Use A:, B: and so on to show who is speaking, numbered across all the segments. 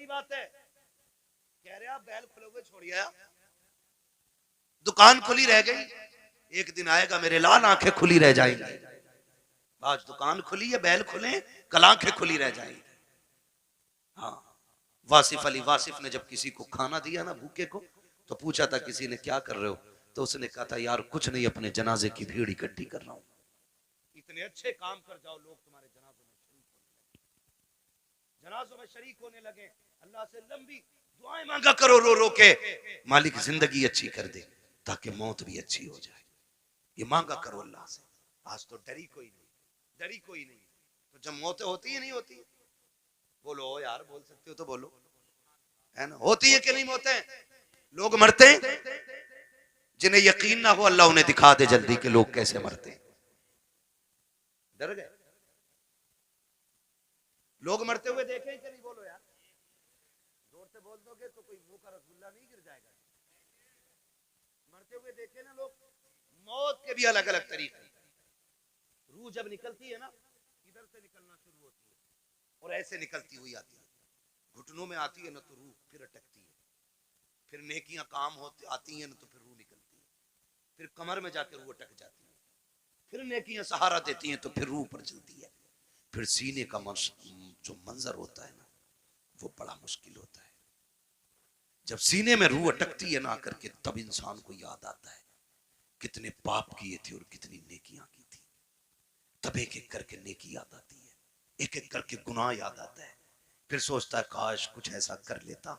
A: बड़ी बात है। कह रहे आप बैल खुले हुए छोड़िए, दुकान खुली रह गई, एक दिन आएगा मेरे लाल आंखें खुली रह जाएंगी। आज दुकान खुली है, बैल खुले, कल आंखें खुली रह जाएंगी। हाँ, वासिफ अली वासिफ ने जब किसी को खाना दिया ना भूखे को, तो पूछा था किसी ने क्या कर रहे हो, तो उसने कहा था यार कुछ नहीं, अपने जनाजे की भीड़ इकट्ठी कर रहा हूं। इतने अच्छे काम कर जाओ, लोग तुम्हारे जनाजों में शरीक होने लगे। अल्लाह से लंबी दुआएं मांगा करो रो रो के, मालिक जिंदगी अच्छी कर दे ताकि मौत भी अच्छी हो जाए। ये मांगा करो अल्लाह से। आज तो डरी कोई नहीं, डरी कोई नहीं। तो जब मौतें होती है नहीं होती, बोलो यार, बोल सकते हो तो बोलो, है ना? होती है कि नहीं मौतें? लोग मरते हैं, जिन्हें यकीन ना हो अल्लाह उन्हें दिखा दे जल्दी कि लोग कैसे मरते हैं। डर गए? लोग मरते हुए देखे कि नहीं? बोलो यार, जोर से बोल दोगे तो कोई मुंह का रसगुल्ला नहीं गिर जाएगा। मरते हुए देखे ना लोग। मौत के भी अलग अलग तरीके। रूह जब निकलती है ना, इधर से निकलना शुरू होती है और ऐसे निकलती हुई आती है, घुटनों में आती है ना तो रूह फिर अटकती है, फिर नेकियां काम होती आती हैं ना तो फिर रूह निकलती है, फिर कमर में जाकर रूह अटक जाती है, फिर नेकियां सहारा देती हैं तो फिर रूह पर चलती है, फिर सीने का जो मंजर होता है ना वो बड़ा मुश्किल होता है। जब सीने में रूह अटकती है ना आकर के, तब इंसान को याद आता है कितने पाप किए थे और कितनी नेकियां की थी। तब एक एक करके नेकी याद आती है, एक एक करके गुनाह याद आता है। फिर सोचता है काश कुछ ऐसा कर लेता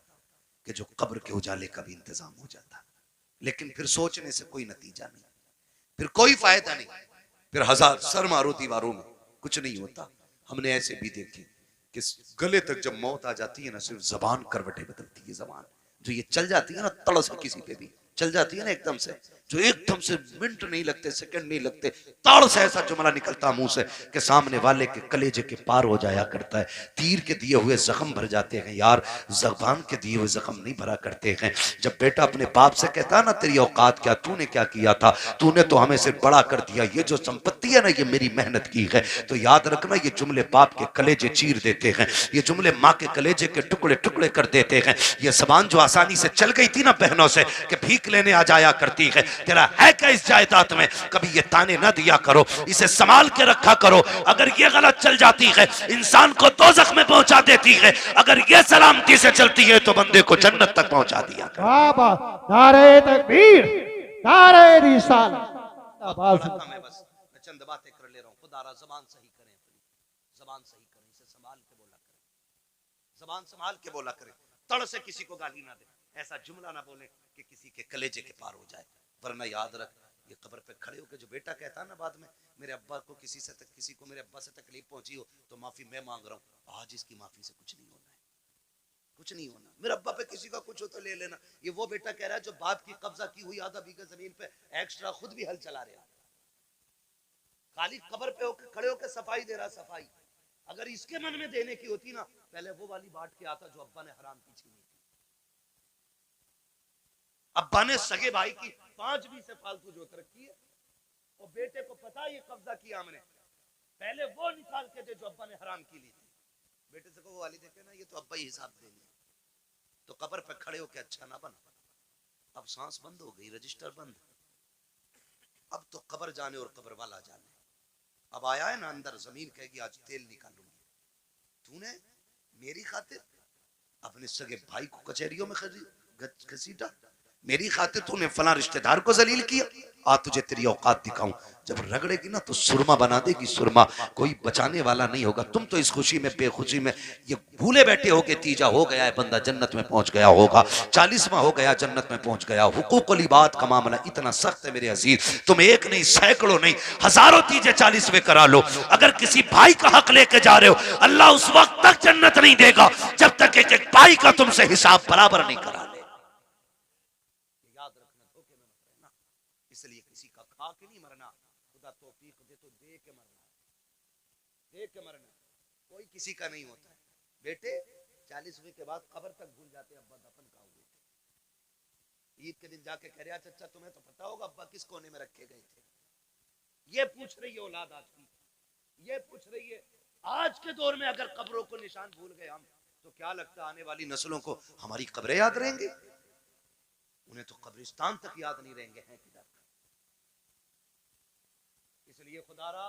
A: कि जो कब्र के उजाले का भी इंतजाम हो जाता। लेकिन फिर सोचने से कोई नतीजा नहीं, फिर कोई फायदा नहीं, फिर हजार सर मारो दीवारों में कुछ नहीं होता। हमने ऐसे भी देखे कि गले तक जब मौत आ जाती है ना, सिर्फ जबान करवटें बदलती है। जबान जो ये चल जाती है ना तड़ से, किसी पे भी चल जाती है ना एकदम से, जो एकदम से मिनट नहीं लगते, सेकंड नहीं लगते, ताड़ से ऐसा जुमला निकलता मुंह से कि सामने वाले के कलेजे के पार हो जाया करता है। तीर के दिए हुए जख्म भर जाते हैं यार, जबान के दिए हुए जख्म नहीं भरा करते हैं। जब बेटा अपने बाप से कहता है ना तेरी औकात क्या, तूने क्या किया था, तूने तो हमें सिर्फ बड़ा कर दिया, ये जो संपत्ति है ना ये मेरी मेहनत की है। तो याद रखना ये जुमले बाप के कलेजे चीर देते हैं, ये जुमले माँ के कलेजे के टुकड़े टुकड़े कर देते हैं। ये जबान जो आसानी से चल गई थी ना बहनों से कि भीख लेने आ जाया करती है, तेरा है क्या इस जायदाद में, कभी ये ताने ना दिया करो, इसे संभाल के रखा करो। अगर ये गलत चल जाती है इंसान को दोज़ख में पहुंचा देती है, अगर ये सलामती से चलती है तो बंदे को जन्नत तक पहुंचा दिया।
B: नारे तकबीर, नारे रिसालत।
A: बस मैं चंद बातें कर ले रहा हूँ। खुदा जबान सही करें, जबान सही करें, इसे संभाल के बोला करें, जबान संभाल के बोला करें, तड़ से किसी को गाली ना दे, ऐसा जुमला ना बोले कि किसी के कलेजे के पार हो जाए। वरना याद रख, ये कब्र पे खड़े होकर जो बेटा कहता है ना बाद में, मेरे अब्बा को किसी को मेरे अब्बा से तकलीफ पहुंची हो तो माफी मैं मांग रहा हूँ, आज इसकी माफी से कुछ नहीं होना है, कुछ नहीं होना। मेरे अब्बा पे किसी का कुछ हो तो ले लेना। ये वो बेटा कह रहा है जो बाप की कब्जा की हुई आधा बीघा जमीन पे एक्स्ट्रा खुद भी हल चला रहा, खाली कब्र पे होकर खड़े होकर सफाई दे रहा। सफाई अगर इसके मन में देने की होती ना, पहले वो वाली बांट के आता जो अब्बा ने हराम की छीनी थी। अब्बा ने सगे भाई की 5 बीसे फालतू जोत रखी है और बेटे को पता ये कब्जा किया हमने, पहले वो निकाल के दे जो अब्बा ने हराम की ली थी। बेटे से को वाली देखे ना, ये तो अब्बा ही हिसाब देंगे। तो कब्र पे खड़े होके अच्छा ना बन। अब सांस बंद हो गई, रजिस्टर बंद। अब तो कब्र जाने और कब्र वाला जाने। अब आया है ना अंदर, जमीन कहेगी आज तेल निकालूंगी। तूने मेरी खातिर अपने सगे भाई को कचहरियों में घसीटा, मेरी खातिर तूने फला रिश्तेदार को जलील किया, आ तुझे तेरी औकात दिखाऊं। जब रगड़ेगी ना तो सुरमा बना देगी, सुरमा, कोई बचाने वाला नहीं होगा। तुम तो इस खुशी में बेखुशी में ये भूले बैठे हो कि तीजा हो गया है, बंदा जन्नत में पहुंच गया होगा, 40वां हो गया जन्नत में पहुंच गया। हुकूकुल इबाद का मामला इतना सख्त है मेरे अजीज, तुम एक नहीं सैकड़ों नहीं हजारों तीजे 40वें करा लो, अगर किसी भाई का हक लेके जा रहे हो अल्लाह उस वक्त तक जन्नत नहीं देगा जब तक एक एक भाई का तुमसे हिसाब बराबर नहीं करा ले। याद रखना, धोखे में मत रहना। इसलिए किसी का खा के नहीं मरना, खुदा तौफीक दे तो दे के मरना, दे के मरना। कोई किसी का नहीं होता है। बेटे 40वें के बाद कब्र तक भूल जाते अब्बा दफन कहाँ हुए थे। ईद के दिन जाके कह रहा चाचा तुम्हें तो पता होगा अब्बा किस कोने में रखे गए थे। ये पूछ रही है औलाद आज की, ये पूछ रही है। आज के दौर में अगर कब्रों को निशान भूल गए हम तो क्या लगता है आने वाली नस्लों को हमारी कब्रें याद रहेंगी? उन्हें तो कब्रिस्तान तक याद नहीं रहेंगे हैं किधर। इसलिए खुदारा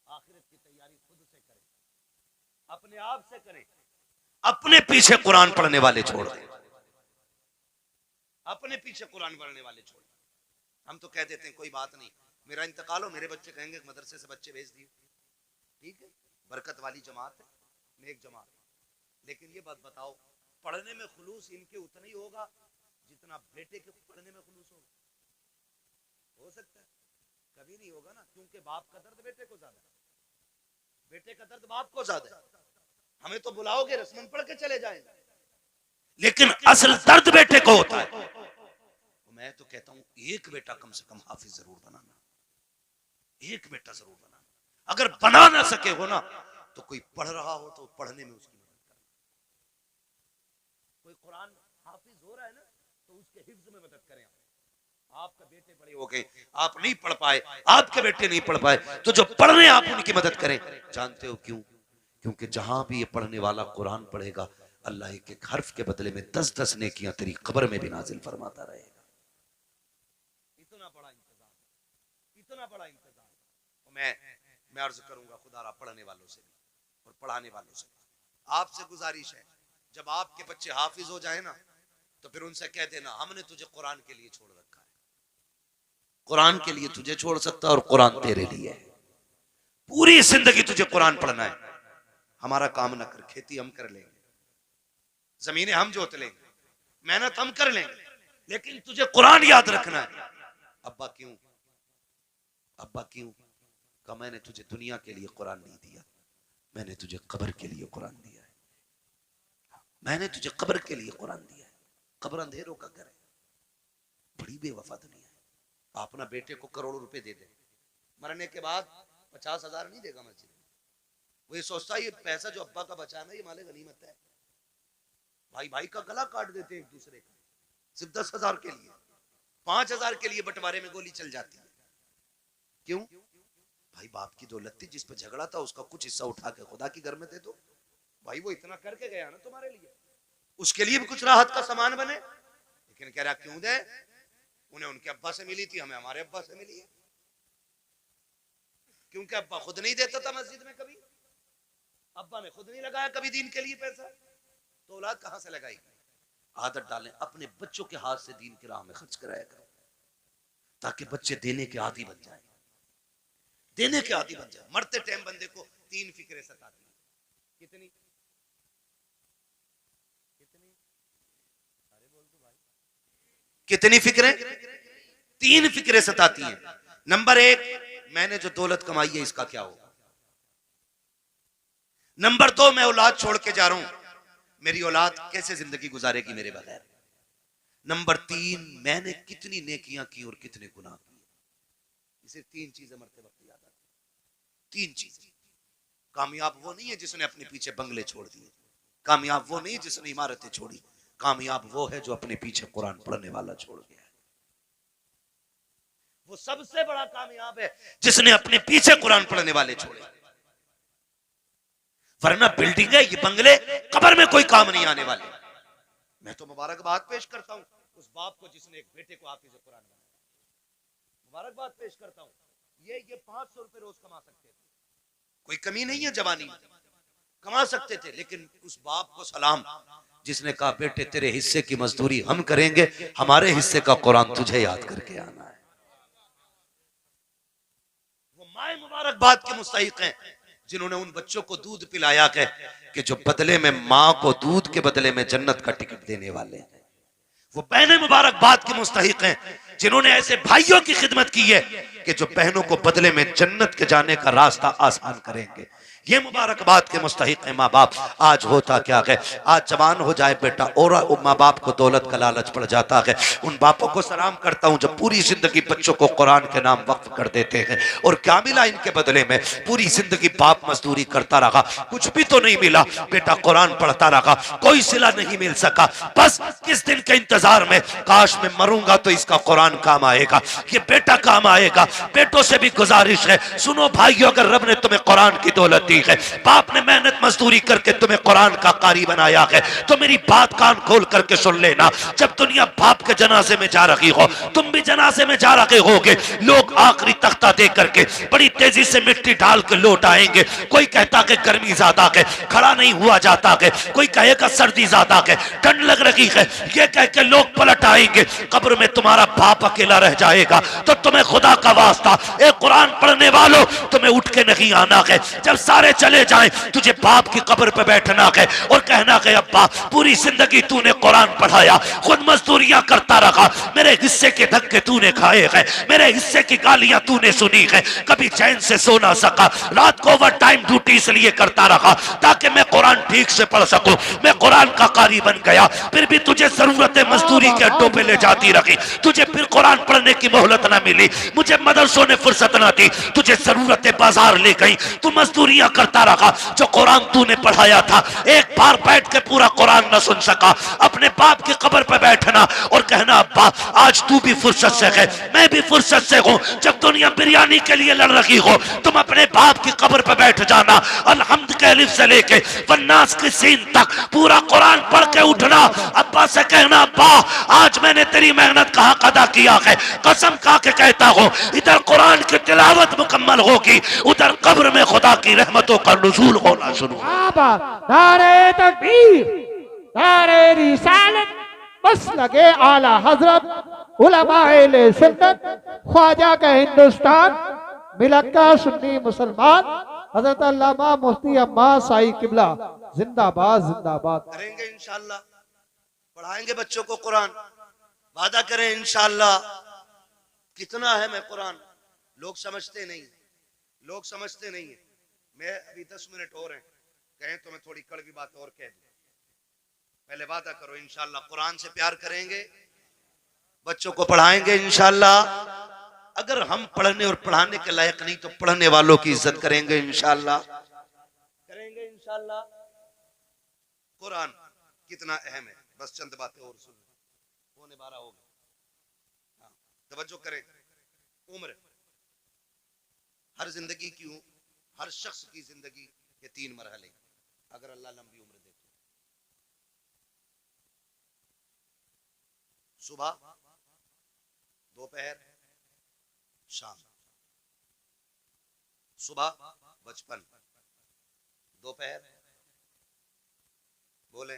A: आखिरत की तैयारी खुद से करें, अपने आप से करें। अपने पीछे कुरान पढ़ने वाले छोड़ दें, अपने पीछे कुरान पढ़ने वाले छोड़ दें। हम तो कह देते हैं कोई बात नहीं, मेरा इंतकाल हो, मेरे बच्चे कहेंगे मदरसे से बच्चे भेज दिए, ठीक है, बरकत वाली जमात है, नेक जमात है। लेकिन ये बात बताओ, पढ़ने में खुलूस इनके उतना ही होगा जितना बेटे के पढ़ने में खुलूस होगा? हो सकता है? कभी नहीं होगा ना, क्योंकि बाप का दर्द बेटे को ज्यादा है, बेटे का दर्द बाप को ज्यादा है। हमें तो बुलाओगे रस्मन पढ़ के चले जाएंगे, लेकिन असल दर्द बेटे को होता है। मैं तो कहता हूं एक बेटा कम से कम हाफिज जरूर बनाना, एक बेटा जरूर बनाना। अगर बना ना सके हो ना, तो कोई पढ़ रहा हो तो पढ़ने में उसकी मदद करना। कोई कुरान हाफिज हो रहा है ना, तो उसके हिफ्ज में मदद करें। आपका बेटे बड़े हो गए, आप नहीं पढ़ पाए, आपके बेटे नहीं पढ़ पाए, तो जो पढ़ने आप उनकी मदद करें। जानते हो क्यों? क्योंकि जहां भी ये पढ़ने वाला कुरान पढ़ेगा, अल्लाह एक एक हर्फ के बदले में 10-10 नेकियां तेरी कब्र में भी नाजिल फरमाता रहेगा। इतना बड़ा इंतजाम, इतना बड़ा इंतजाम। मैं अर्ज करूंगा खुदारा पढ़ने वालों से भी और पढ़ाने वालों से आपसे गुजारिश है, जब आपके बच्चे हाफिज हो जाए ना, तो फिर उनसे कह देना हमने तुझे कुरान के लिए छोड़ रखा है, कुरान के लिए तुझे छोड़ सकता है और कुरान तेरे लिए है। पूरी जिंदगी तुझे कुरान पढ़ना है। हमारा काम ना कर, खेती हम कर लेंगे, जमीनें हम जोत लेंगे, मेहनत हम कर लेंगे, लेकिन तुझे कुरान याद रखना है। अब्बा क्यों? अब्बा क्यों? कहा मैंने तुझे दुनिया के लिए कुरान नहीं दिया, मैंने तुझे कब्र के लिए कुरान दिया है। मैंने तुझे कब्र के लिए कुरान दिया है। कब्र अंधेरों का घर है, बड़ी बेवफा दुनिया है। आप ना बेटे को करोड़ों रुपए दे दे, मरने के बाद 50,000 नहीं देगा मस्जिद में। वो ये सोचता है ये पैसा जो अब्बा का बचा है ना, ये माले गनीमत है। भाई भाई का गला काट देते एक दूसरे का, सिर्फ 10,000 के लिए, 5,000 के लिए बंटवारे में गोली चल जाती है। क्यों? भाई बाप की दौलत थी, जिस पर झगड़ा था उसका कुछ हिस्सा उठा के खुदा की घर में दे दो। भाई वो इतना करके गया ना तुम्हारे लिए, उसके लिए भी कुछ राहत का सामान बने। लेकिन कह रहा क्यों दे? उन्हें उनके अब्बा से मिली थी, हमें हमारे अब्बा से मिली है। क्योंकि अब्बा खुद नहीं देता था मस्जिद में, कभी अब्बा ने खुद नहीं लगाया कभी दीन के लिए पैसा, तो औलाद कहां से लगाएगी? आदत डालें, अपने बच्चों के हाथ से दीन की राह में खर्च कराया करें, ताकि बच्चे देने के आदी बन जाए, देने के आदी बन जाए। मरते टाइम बंदे को 3 फिक्रें सताती हैं। कितनी? अरे बोल दो भाई, कितनी फिक्रें? 3 फिक्रें सताती हैं। नंबर 1, मैंने जो दौलत कमाई है इसका क्या होगा। नंबर 2, मैं औलाद छोड़ के जा रहा हूं, मेरी औलाद कैसे जिंदगी गुजारेगी मेरे बगैर। नंबर 3, मैंने कितनी नेकियां की और कितने गुनाह किए। इसे 3 चीजें मरते वक्त याद आती। 3 चीजें। कामयाब वो नहीं है जिसने अपने पीछे बंगले छोड़ दिए, कामयाब वो नहीं जिसने इमारतें छोड़ी, कामयाब वो है जो अपने पीछे कुरान पढ़ने वाला छोड़ गया। वो सबसे बड़ा कामयाब है जिसने अपने पीछे कुरान पढ़ने वाले छोड़े। वरना बिल्डिंग है, ये बंगले कब्र में कोई काम नहीं आने वाले। मैं तो मुबारकबाद पेश करता हूं उस बाप को जिसने एक बेटे को हाफिज कुरान बनाया। मुबारकबाद पेश करता हूं। ये 500 रुपए रोज कमा सकते थे, कोई कमी नहीं है, जवानी में कमा सकते थे। लेकिन उस बाप को सलाम जिसने कहा बेटे तेरे हिस्से की मजदूरी हम करेंगे, हमारे हिस्से का कुरान तुझे याद करके आना है। वो माए मुबारकबाद के मुस्तहिक हैं जिन्होंने उन बच्चों को दूध पिलाया कि जो बदले में माँ को दूध के बदले में जन्नत का टिकट देने वाले हैं। वो बहनें मुबारकबाद के मुस्तहिक हैं जिन्होंने ऐसे भाइयों की खिदमत की है कि जो बहनों को बदले में जन्नत के जाने का रास्ता आसान करेंगे। ये मुबारकबाद के मुस्तहिक है माँ बाप। आज होता क्या है, आज जवान हो जाए बेटा और माँ बाप को दौलत का लालच पड़ जाता है। उन बापों को सलाम करता हूँ जो पूरी जिंदगी बच्चों को कुरान के नाम वक्फ कर देते हैं। और क्या मिला इनके बदले में? पूरी जिंदगी बाप मजदूरी करता रहा, कुछ भी तो नहीं मिला। बेटा कुरान पढ़ता रहा, कोई सिला नहीं मिल सका। बस किस दिन के इंतजार में, काश मैं मरूंगा तो इसका कुरान काम आएगा, ये बेटा काम आएगा। बेटों से भी गुजारिश है, सुनो भाइयों, अगर रब ने तुम्हें कुरान की दौलत दी रखी है, बाप ने मेहनत मजदूरी करके तुम्हें कुरान का कारी बनाया है, तो मेरी बात कान खोल करके सुन लेना। जब दुनिया बाप के जनाजे में जा रही हो, तुम भी जनाजे में जा रहे होगे, लोग आखिरी तख्ता दे करके बड़ी तेजी से मिट्टी डाल के लौट आएंगे। कोई कहता कि गर्मी ज्यादा है, खड़ा नहीं हुआ जाता है, कोई कहेगा सर्दी ज्यादा है, ठंड लग रही है, ये कह के लोग पलट आएंगे। कब्र में तुम्हारा बाप अकेला रह जाएगा। तो तुम्हें खुदा का वास्ता, एक कुरान पढ़ने वालों, तुम्हें उठ के नहीं आना है। जब सारे चले जाएं, तुझे बाप की कब्र पे बैठना है और कहना है अब्बा पूरी जिंदगी तूने कुरान पढ़ाया, खुद मजदूरियां करता रहा, मेरे हिस्से के धक्के तूने खाए हैं, मेरे हिस्से की गालियां तूने सुनी है, कभी चैन से सो ना सका, रात को ओवर टाइम ड्यूटी इसलिए करता रहा ताकि मैं कुरान ठीक से पढ़ सकूं, मैं कुरान का कारी बन गया। फिर भी तुझे जरूरत मजदूरी के अड्डों पे ले जाती रही, तुझे फिर कुरान पढ़ने की मोहलत ना मिली, मुझे मदरसों ने फुर्सत ना दी, तुझे जरूरत बाजार ले गई, तू मजदूरियां करता रहा। जो कुरान तूने पढ़ाया था, एक बार बैठ के पूरा कुरान न सुन सका। अपने बाप की कब्र पे बैठना और कहना अब्बा आज तू भी फुर्सत से है, मैं भी फुर्सत से हूं। जब दुनिया बिरयानी के लिए लड़ रही हो, तुम अपने बाप की कब्र पे बैठ जाना, अलहम्द के अलिफ से लेके वन्नास की सीन तक पूरा कुरान पढ़ के उठना। अब्बा से कहना अब्बा आज मैंने तेरी मेहनत का हक अदा किया है, कसम खा के कहता हूं, इधर कुरान की तिलावत मुकम्मल होगी, उधर कब्र में खुदा की रहमतों का नुज़ूल होना शुरू।
B: नारे तकबीर, नारे रिसालत, बस लगे आला हजरत उलमाए सुन्नत, ख्वाजा का हिंदुस्तान, मिलक्का सुन्नी मुसलमान, हजरत अल्लामा मुफ्ती अम्मा साई किबला जिंदाबाद जिंदाबाद।
A: करेंगे इंशाअल्लाह, पढ़ाएंगे बच्चों को कुरान, वादा करें इंशाअल्लाह। कितना है मैं कुरान, लोग समझते नहीं, लोग समझते नहीं है। मैं अभी 10 मिनट और हैं, कहें तो मैं थोड़ी कड़वी बात और कह दूं। पहले वादा करो इंशाअल्लाह कुरान से प्यार करेंगे, बच्चों को पढ़ाएंगे इंशाअल्लाह। अगर हम पढ़ने और पढ़ाने के लायक नहीं तो पढ़ने वालों की इज्जत करेंगे इंशाअल्लाह, करेंगे इंशाअल्लाह। कुरान कितना अहम है, बस चंद बातें और सुन, 11:15 हो गए। तवज्जो करें। उम्र, हर जिंदगी की, हर शख्स की जिंदगी के 3 मरहले, अगर अल्लाह लंबी उम्र दे। सुबह, दोपहर, शाम। सुबह बचपन, दोपहर, बोले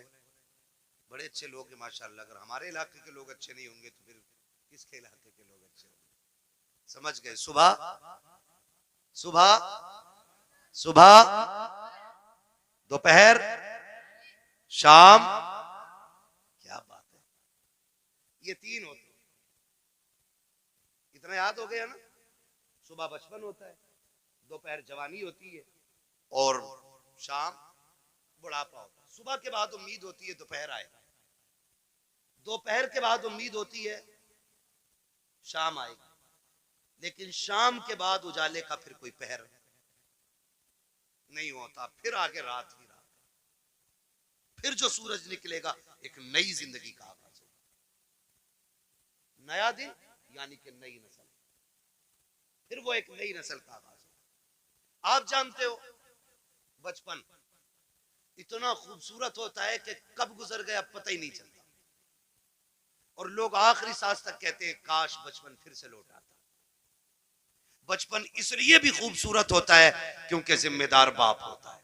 A: बड़े अच्छे लोग हैं माशाअल्लाह। अगर हमारे इलाके के लोग अच्छे नहीं होंगे तो फिर किसके इलाके के लोग अच्छे होंगे? समझ गए? सुबह, सुबह, सुबह, दोपहर, शाम। क्या बात है, ये 3 होते हैं। इतना याद हो गया ना? सुबह बचपन होता है, दोपहर जवानी होती है और शाम बुढ़ापा होता है। सुबह के बाद उम्मीद होती है दोपहर आए, दोपहर के बाद उम्मीद होती है शाम आएगी, लेकिन शाम के बाद उजाले का फिर कोई पहर नहीं होता। फिर आगे रात ही रात, फिर जो सूरज निकलेगा एक नई जिंदगी का आगाज होगा, नया दिन यानी कि नई नस्ल, फिर वो एक नई नस्ल का आगाज होगा। आप जानते हो बचपन इतना खूबसूरत होता है कि कब गुजर गया पता ही नहीं चलता, और लोग आखिरी सांस तक कहते हैं काश बचपन फिर से लौट आता। बचपन इसलिए भी खूबसूरत होता है क्योंकि जिम्मेदार बाप होता है।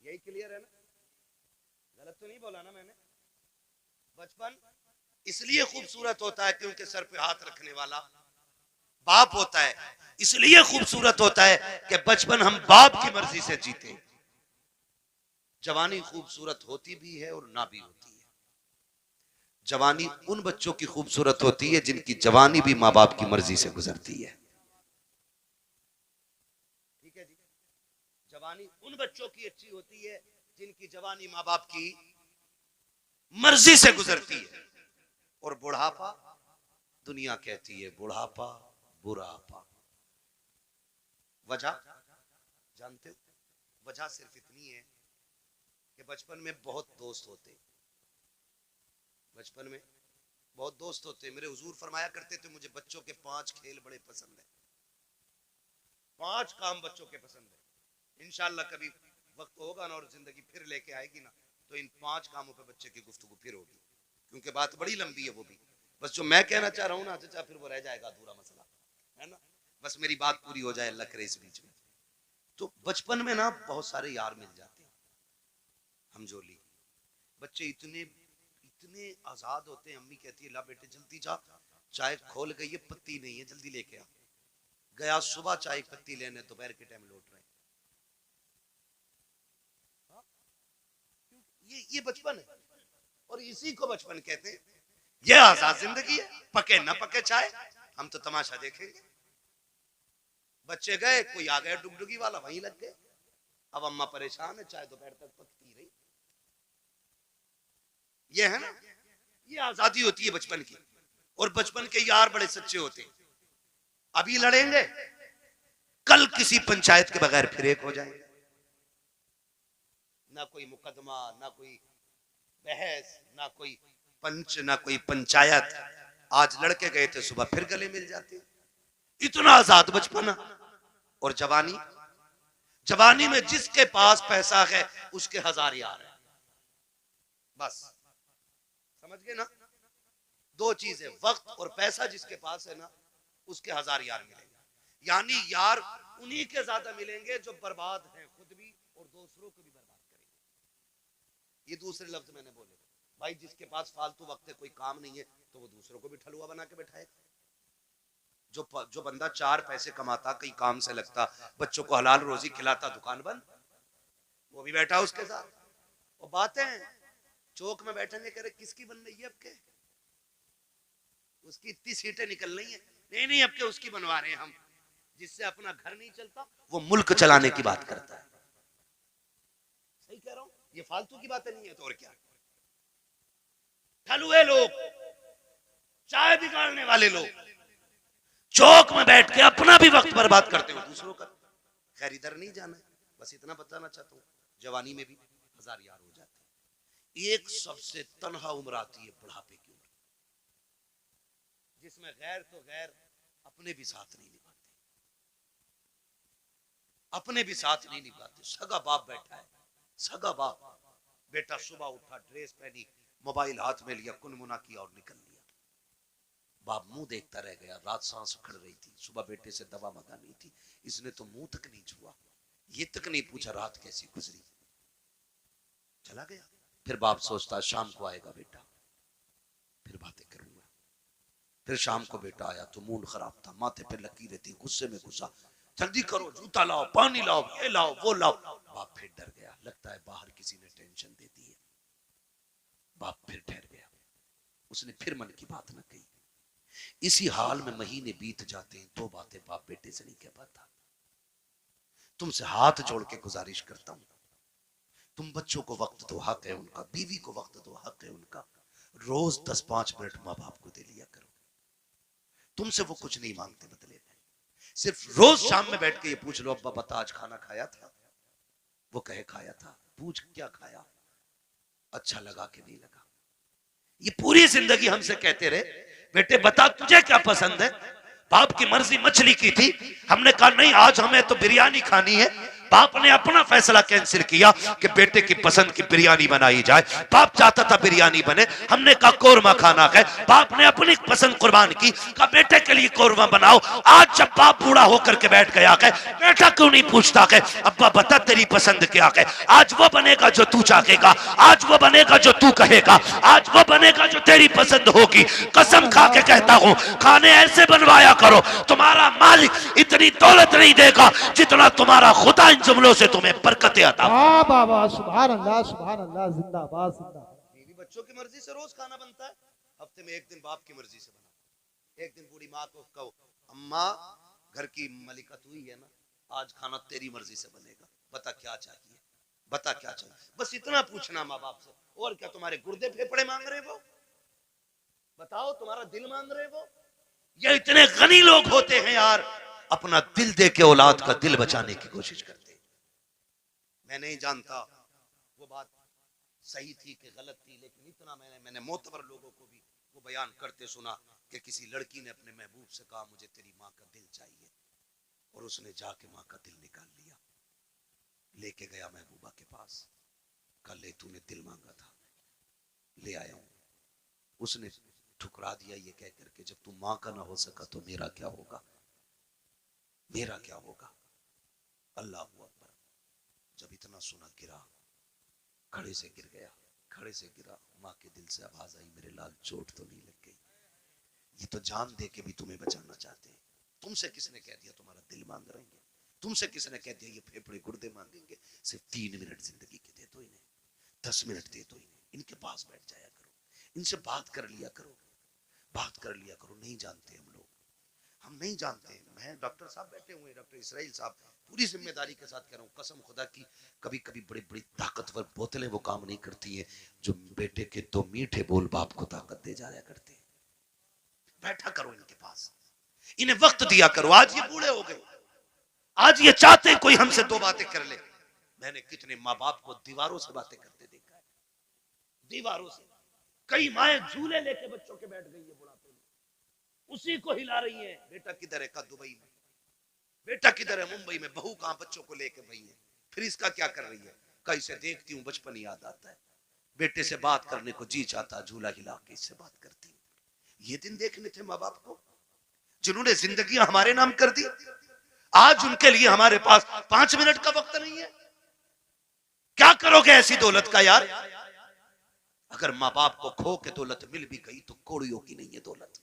A: यही क्लियर है ना? गलत तो नहीं बोला ना मैंने? बचपन इसलिए खूबसूरत होता है क्योंकि सर पे हाथ रखने वाला बाप होता है। इसलिए खूबसूरत होता है कि बचपन हम बाप की मर्जी से जीते। जवानी खूबसूरत होती भी है और ना भी होती है। जवानी उन बच्चों की खूबसूरत होती है जिनकी जवानी भी माँ बाप की मर्जी से गुजरती है। ठीक है जी? जवानी उन बच्चों की अच्छी होती है जिनकी जवानी माँ बाप की मर्जी से गुजरती है। और बुढ़ापा, दुनिया कहती है बुढ़ापा बुढ़ापा। वजह जानते हो? वजह सिर्फ इतनी है कि बचपन में बहुत दोस्त होते, बचपन में बहुत दोस्त होते। मेरे हुजूर फरमाया करते थे मुझे बच्चों के 5 खेल बड़े पसंद है, 5 काम बच्चों के पसंद है। इंशाल्लाह कभी वक्त होगा ना और जिंदगी फिर लेके आएगी ना, तो इन 5 कामों पे बच्चे की गुफ्तगू फिर होगी, क्योंकि बात बड़ी लंबी है वो भी। बस जो मैं कहना चाह रहा हूँ ना चाचा, फिर वो रह जाएगा अधूरा मसला, है ना। बस मेरी बात पूरी हो जाए, अल्लाह करे इस बीच में। तो बचपन में ना बहुत सारे यार मिल जाते हैं, हम जोली बच्चे इतने इतने आजाद होते हैं। अम्मी कहती है ला बेटे जल्दी जा, चाय खोल गई है, पत्ती नहीं है, जल्दी लेके आ। गया सुबह चाय पत्ती लेने, दोपहर के टाइम लौट रहे हैं। ये बचपन है, और इसी को बचपन कहते हैं। ये आजाद जिंदगी है, पके ना पके चाय, हम तो तमाशा देखेंगे। बच्चे गए, कोई आ गया डुगडुगी वाला, वहीं लग गए। अब अम्मा परेशान है, चाय दोपहर तक पकती रही। ये है ना, ये आजादी होती है बचपन की। और बचपन के यार बड़े सच्चे होते हैं। अभी लड़ेंगे, कल किसी पंचायत के बगैर फिर एक हो जाएंगे। ना कोई मुकदमा, ना कोई बहस, ना कोई पंच, ना कोई पंचायत। आज लड़के गए थे, सुबह फिर गले मिल जाते। इतना आजाद बचपना। और जवानी, जवानी में जिसके पास पैसा है उसके 1000 यार है। बस समझ गए ना, 2 चीजें, वक्त और पैसा। जिसके पास है ना उसके 1000 यार मिलेंगे। यानी यार उन्हीं के ज्यादा मिलेंगे जो बर्बाद हैं खुद भी और दूसरों को भी बर्बाद करेंगे। ये दूसरे लफ्ज मैंने बोले। भाई जिसके पास फालतू वक्त है, कोई काम नहीं है, तो वो दूसरों को भी ठलुआ बना के बैठाएगा। जो बंदा 4 पैसे कमाता, कहीं काम से लगता, बच्चों को हलाल रोजी खिलाता, दुकान बंद, वो भी बैठा उसके साथ। और बातें चौक में बैठेंगे, कह रहे किसकी बन रही है अब के, उसकी इतनी सीटें निकल रही है। नहीं नहीं, अब के उसकी बनवा रहे हैं हम। जिससे अपना घर नहीं चलता, वो मुल्क चलाने की बात करता है। सही कह रहा हूं, ये फालतू की बातें नहीं है। तो और क्या, ठलुए लोग, चाय बिगाड़ने वाले लोग, चौक में बैठ के अपना भी वक्त बर्बाद करते हो, दूसरों का। खैर इधर नहीं जाना है, बस इतना बताना चाहता हूं, जवानी में भी 1000 यार हो जाते हैं। एक सबसे तन्हा उम्र आती है बुढ़ापे की उम्र, जिसमें गैर तो गैर अपने भी साथ नहीं निभाते, अपने भी साथ नहीं निभाते। सगा बाप बैठा है, सगा बाप, बेटा सुबह उठा, ड्रेस पहनी, मोबाइल हाथ में लिया, कुनमुना किया और निकल लिया। बाप मुंह देखता रह गया। रात सांस उखड़ रही थी, सुबह बेटे से दवा मंगानी थी, इसने तो मुंह तक नहीं छुआ, ये तक नहीं पूछा रात कैसी गुजरी, चला गया। फिर बाप सोचता शाम को आएगा बेटा, फिर बातें करूंगा। फिर शाम को बेटा आया तो मूड खराब था, माथे पे लकीरें थी, गुस्से में गुस्सा, जल्दी करो, जूता लाओ, पानी लाओ, ये लाओ, वो लाओ। बाप फिर डर गया, लगता है बाहर किसी ने टेंशन दे दी है। बाप फिर ठहर गया, उसने फिर मन की बात न कही। इसी हाल में महीने बीत जाते हैं, 2 बातें बाप बेटे से नहीं कह पाता। तुमसे हाथ जोड़ के गुजारिश करता हूं, तुम बच्चों को वक्त दो, हक है उनका, बीवी को वक्त दो, हक है उनका। रोज 10-5 मिनट माँ बाप को दे लिया करो। तुमसे वो कुछ नहीं मांगते बदले में, सिर्फ रोज शाम में बैठ के ये पूछ लो, अब्बा बता आज खाना खाया था? वो कहे खाया था। पूछ क्या खाया, अच्छा लगा कि नहीं लगा। ये पूरी जिंदगी हमसे कहते रहे, बेटे बता तुझे क्या पसंद है? बाप की मर्जी मछली की थी, हमने कहा नहीं आज हमें तो बिरयानी खानी है। बाप ने अपना फैसला कैंसिल किया कि बेटे की पसंद की बिरयानी बनाई जाए। बाप चाहता था बिरयानी बने, हमने कहा कोरमा खाना है। बाप ने अपनी पसंद कुर्बान की, कहा बेटे के लिए कोरमा बनाओ। आज जब बाप बूढ़ा होकर के बैठ गया है, बेटा क्यों नहीं पूछता है अब्बा बता तेरी पसंद क्या है? आज वो बनेगा जो तू चाहेगा, आज वो बनेगा जो तू कहेगा, आज वो बनेगा जो तेरी पसंद होगी। कसम खा के कहता हूं, खाने ऐसे बनवाया करो, तुम्हारा मालिक इतनी दौलत नहीं देगा जितना तुम्हारा खुदा इन जुमलों से तुम्हें बरकतें अता।
B: वाह बाबा, सुभान अल्लाह, सुभान अल्लाह, जिंदाबाद जिंदाबाद।
A: बीवी बच्चों की मर्जी से रोज खाना बनता है, हफ्ते में 1 दिन बाप की मर्जी से बना। 1 दिन बूढ़ी माँ को कहो अम्मा घर की मलिका तू ही है ना, आज खाना तेरी मर्जी से बनेगा, बता क्या चाहिए, बता क्या चाहिए। बस इतना पूछना माँ बाप से। और क्या तुम्हारे गुर्दे फेफड़े मांग रहे वो? बताओ तुम्हारा दिल मांग रहे वो? ये इतने गनी लोग होते हैं यार, अपना दिल दे के औलाद का दिल बचाने की कोशिश करते हैं। मैं नहीं जानता वो बात सही थी कि गलत थी, लेकिन इतना मैंने मोतबर लोगों को भी वो बयान करते सुना कि किसी लड़की ने अपने महबूब से कहा मुझे तेरी माँ का दिल चाहिए, और उसने जाके माँ का दिल निकाल लिया। लेके गया महबूबा के पास, कल ले तूने दिल मांगा था, ले आया हूं। उसने ठुकरा दिया ये कह करके, जब तू मां का ना हो सका तो मेरा क्या होगा, मेरा क्या होगा। अल्लाह अकबर। जब इतना सुना गिरा, खड़े से गिर गया, खड़े से गिरा। माँ के दिल से आवाज आई, मेरे लाल चोट तो नहीं लग गई, ये तो जान दे के भी तुम्हें बचाना चाहते हैं। तुमसे किसने कह दिया तुम्हारा दिल मांग रहे हैं, तुमसे किसने कह दिया ये फेफड़े गुर्दे मांगेंगे। सिर्फ 3 मिनट जिंदगी के दे दो इन्हें, 10 मिनट दे दो इन्हें, इनके पास बैठ जाया करो, इनसे बात कर लिया करो, बात कर लिया करो। नहीं जानते हम लोग, हम नहीं जानते। मैं डॉक्टर साहब बैठे हुए, डॉक्टर इसराइल साहब, पूरी जिम्मेदारी के साथ कह रहा हूँ, कसम खुदा की, कभी कभी बड़ी बड़ी ताकतवर बोतलें वो काम नहीं करती है जो बेटे के 2 मीठे बोल बाप को ताकत दे जाया करते हैं। बैठा करो इनके पास, इन्हें वक्त दिया करो। आज ये बूढ़े हो गए, आज ये चाहते हैं कोई हमसे 2 बातें कर ले। मैंने कितने माँ बाप को दीवारों से बातें करते देखा है, दीवारों से। कई माएं झूले लेके बच्चों के बैठ गई है बुढ़ापे में, उसी को हिला रही है। बेटा किधर है, का दुबई में, बेटा किधर है, मुंबई में। बहू कहां, बच्चों को लेके गई है, फिर इसका क्या कर रही है। कई से देखती हूँ बचपन याद आता है, बेटे से बात करने को जी चाहता, झूला हिला के इससे बात करती हूँ। ये दिन देखने थे माँ बाप को, जिन्होंने जिंदगी हमारे नाम कर दी। आज उनके लिए हमारे पास 5 मिनट का वक्त नहीं है। क्या करोगे ऐसी दौलत का यार। अगर माँ बाप को खो के दौलत मिल भी गई तो कौड़ियों की नहीं है दौलत।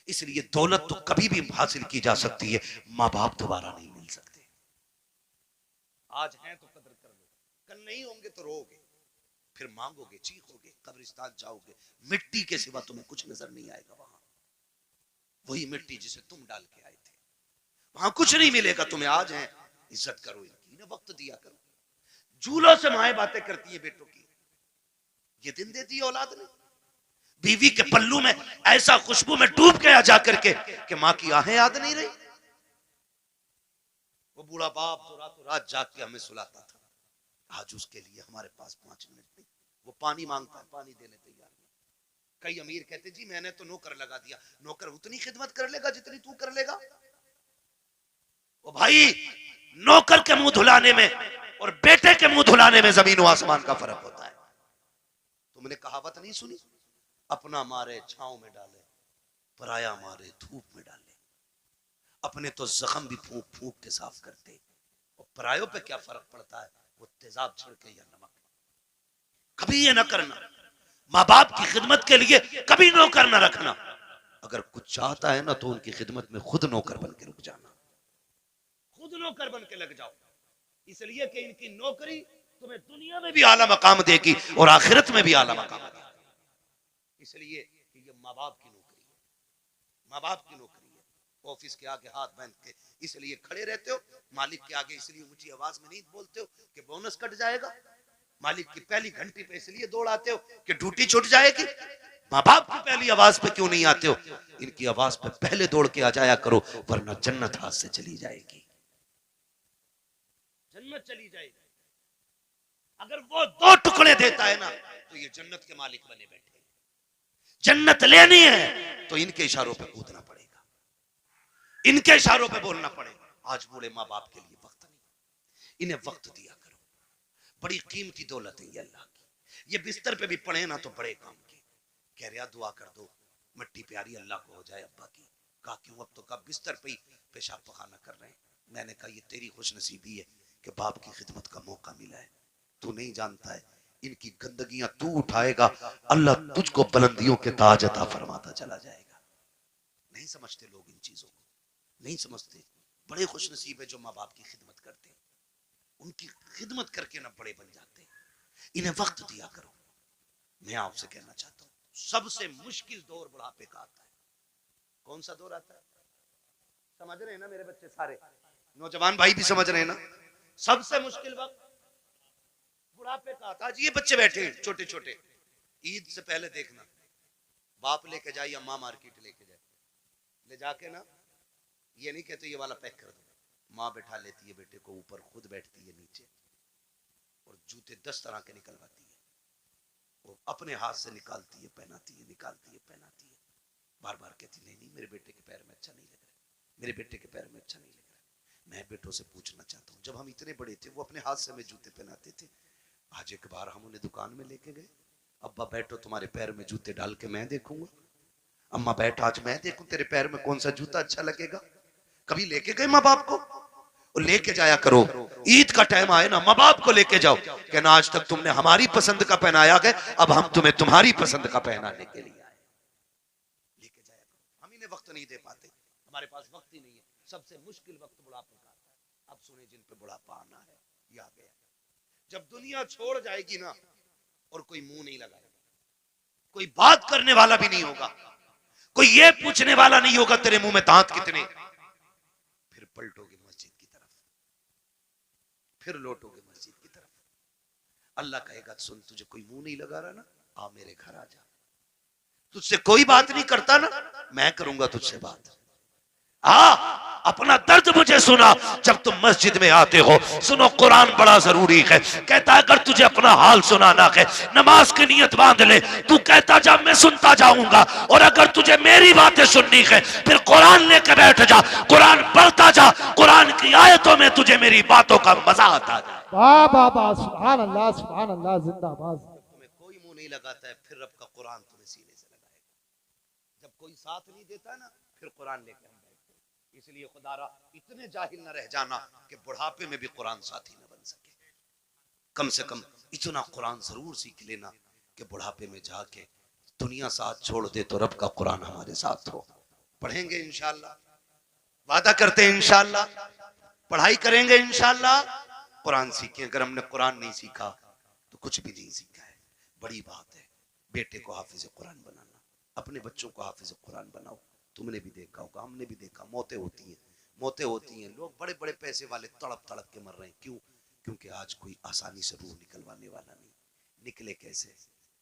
A: इसलिए दौलत तो कभी भी हासिल की जा सकती है, माँ बाप दोबारा नहीं मिल सकते। आज हैं तो कदर कर लो, कल नहीं होंगे तो रोगे, फिर मांगोगे, चीखोगे, कब्रिस्तान जाओगे, मिट्टी के सिवा तुम्हें कुछ नजर नहीं आएगा। वहां वही मिट्टी जिसे तुम डाल के आए थे, वहां कुछ नहीं मिलेगा तुम्हें। आज है, इज्जत करो इनकी, इन्हें वक्त दिया करो। झूलों से माएं बातें करती है बेटों की, ये दिन देती है औलाद ने। बीवी के पल्लू में ऐसा खुशबू में डूब गया जाकर के कि मां की आहें याद नहीं रही। वो बूढ़ा बाप तो रातों रात जाग के हमें सुलाता था, आज उसके लिए हमारे पास 5 मिनट नहीं। वो पानी मांगता है, पानी देने तैयार नहीं। कई अमीर कहते जी मैंने तो नौकर लगा दिया। नौकर उतनी खिदमत कर लेगा जितनी तू कर लेगा। ओ भाई, नौकर के मुंह धुलाने में और बेटे के मुंह धुलाने में जमीन व आसमान का फर्क होता है। तुमने कहावत नहीं सुनी, अपना मारे छांव में डाले, पराया मारे धूप में डाले। अपने तो जख्म भी फूंक फूंक के साफ करते, और परायों पे क्या फर्क पड़ता है, वो तेजाब छिड़के या नमक। कभी ये ना करना, माँ बाप की खिदमत के लिए कभी नौकर ना रखना। अगर कुछ चाहता है ना तो उनकी खिदमत में खुद नौकर बन के रुक जाना, खुद नौकर बन के लग जाओ। इसलिए कि इनकी नौकरी तुम्हें दुनिया में भी आला मकाम देगी और आखिरत में भी आला मकाम देगी। इसलिए कि ये माँ बाप की नौकरी है, माँ बाप की नौकरी है। ऑफिस के आगे हाथ बांध के इसलिए खड़े रहते हो, मालिक के आगे इसलिए ऊंची आवाज में नहीं बोलते हो कि बोनस कट जाएगा। मालिक की पहली घंटी पे इसलिए दौड़ आते हो कि ड्यूटी छूट जाएगी। माँ बाप की पहली आवाज पे क्यों नहीं आते हो? इनकी आवाज पे पहले दौड़ के आ जाया करो, वरना जन्नत हाथ से चली जाएगी, जन्नत चली जाएगी। अगर वो 2 टुकड़े देता है ना तो ये जन्नत के मालिक बने बैठे। जन्नत लेनी है तो इनके इशारों पे कूदना पड़ेगा, इनके इशारों पे बोलना पड़ेगा। आज बूढ़े माँ बाप के लिए वक्त नहीं, इन्हें वक्त दिया करो। बड़ी कीमती दौलत है ये अल्लाह की। ये बिस्तर पे भी पड़े ना तो बड़े काम के। कह रहा दुआ कर दो, मिट्टी प्यारी अल्लाह को हो जाए अब्बा की। कहा क्यों, अब तो कब बिस्तर पे ही पेशाब पखाना कर रहे हैं। मैंने कहा ये तेरी खुशनसीबी है कि बाप की खिदमत का मौका मिला है। तू नहीं जानता है, इनकी गंदगियां तू उठाएगा, अल्लाह तुझको बुलंदियों के ताज अता फरमाता चला जाएगा। नहीं समझते लोग इन चीजों को, नहीं समझते। बड़े खुशनसीब है जो माँ बाप की खिदमत करते हैं, उनकी खिदमत करके ना बड़े बन जाते हैं। इन्हें वक्त दिया करो। मैं आपसे कहना चाहता हूँ, सबसे मुश्किल दौर बुढ़ापे का आता है। कौन सा दौर आता है? समझ रहे हैं ना मेरे बच्चे, सारे नौजवान भाई भी समझ रहे हैं ना? सबसे मुश्किल वक्त बुढ़ापे का आता है। ये बच्चे बैठे हैं छोटे छोटे, ईद से पहले देखना, बाप लेके जाए या माँ मार्केट लेके जाए, ले जाके ना, ये नहीं कहते ये वाला पैक कर दो, माँ बैठा लेती है बेटे को ऊपर, खुद बैठती है नीचे, और जूते 10 तरह के निकलवाती है। वो अपने हाथ से निकालती है, पहनाती है, निकालती है, पहनाती है। बार बार कहती नहीं नहीं मेरे बेटे के पैर में अच्छा नहीं लग रहा, मेरे बेटे के पैर में अच्छा नहीं लग रहा। मैं बेटों से पूछना चाहता हूँ, जब हम इतने बड़े थे वो अपने हाथ से हमें जूते पहनाते थे। आज एक बार हम उन्हें दुकान में लेके गए, अब्बा बैठो तुम्हारे पैर में जूते डाल के मैं देखूंगा। अम्मा बैठ आज मैं देखूं तेरे पैर में कौन सा जूता अच्छा लगेगा। कभी लेके गए माँ बाप को? और लेके जाया करो, ईद का टाइम आए ना माँ बाप को लेके जाओ, कहना आज तक तुमने हमारी पसंद का पहनाया गया, अब हम तुम्हें तुम्हारी पसंद का पहनाने के लिए आए। लेके जाया करो। हम इन्हें वक्त नहीं दे पाते, हमारे पास वक्त ही नहीं है। सबसे मुश्किल वक्त बुढ़ापे का आता है। अब सुने जिन पे बुढ़ापा आना है, ये आ गया। जब दुनिया छोड़ जाएगी ना और कोई मुंह नहीं लगाएगा, कोई बात करने वाला भी नहीं होगा, कोई ये पूछने वाला नहीं होगा तेरे मुंह में दांत कितने, फिर पलटोगे मस्जिद की तरफ, फिर लौटोगे मस्जिद की तरफ। अल्लाह कहेगा सुन, तुझे कोई मुंह नहीं लगा रहा ना, आ मेरे घर आ जा। तुझसे कोई बात नहीं करता ना, मैं करूंगा तुझसे बात। अपना दर्द मुझे सुना जब तुम मस्जिद में आते हो। सुनो कुरान बड़ा जरूरी है, कहता है अगर तुझे अपना हाल सुनाना है नमाज की नियत बांध ले, तू कहता जा मैं सुनता जाऊंगा, और अगर तुझे मेरी बातें सुननी है फिर कुरान लेकर बैठ जा, कुरान पढ़ता जा, कुरान की आयतों में तुझे मेरी बातों का मजा आता है।
B: वाह वाह वाह, सुभान अल्लाह जिंदाबाद।
A: तुम्हें कोई मुंह नहीं लगाता है, फिर रब का कुरान तुम्हें सीने से लगाएगा। जब कोई साथ नहीं देता ना, फिर कुरान लेकर हम बैठते। इसलिए खुदारा इतने जाहिल न रह जाना कि बुढ़ापे में भी कुरान साथी न बन सके। कम से कम इतना कुरान जरूर सीख लेना कि बुढ़ापे में जाके दुनिया साथ छोड़ दे तो रब का कुरान हमारे साथ हो। पढ़ेंगे इंशाअल्लाह, वादा करते हैं इंशाअल्लाह, पढ़ाई करेंगे इंशाअल्लाह, कुरान सीखें। अगर हमने कुरान नहीं सीखा तो कुछ भी नहीं सीखा है। बड़ी बात है बेटे को हाफिज कुरान बनाना, अपने बच्चों को हाफिज कुरान बनाओ। तुमने भी देखा होगा, हमने भी देखा, मौतें होती हैं, मौतें होती हैं, लोग बड़े बड़े पैसे वाले तड़प तड़प के मर रहे हैं। क्यों? क्योंकि आज कोई आसानी से रूह निकलवाने वाला नहीं। निकले कैसे,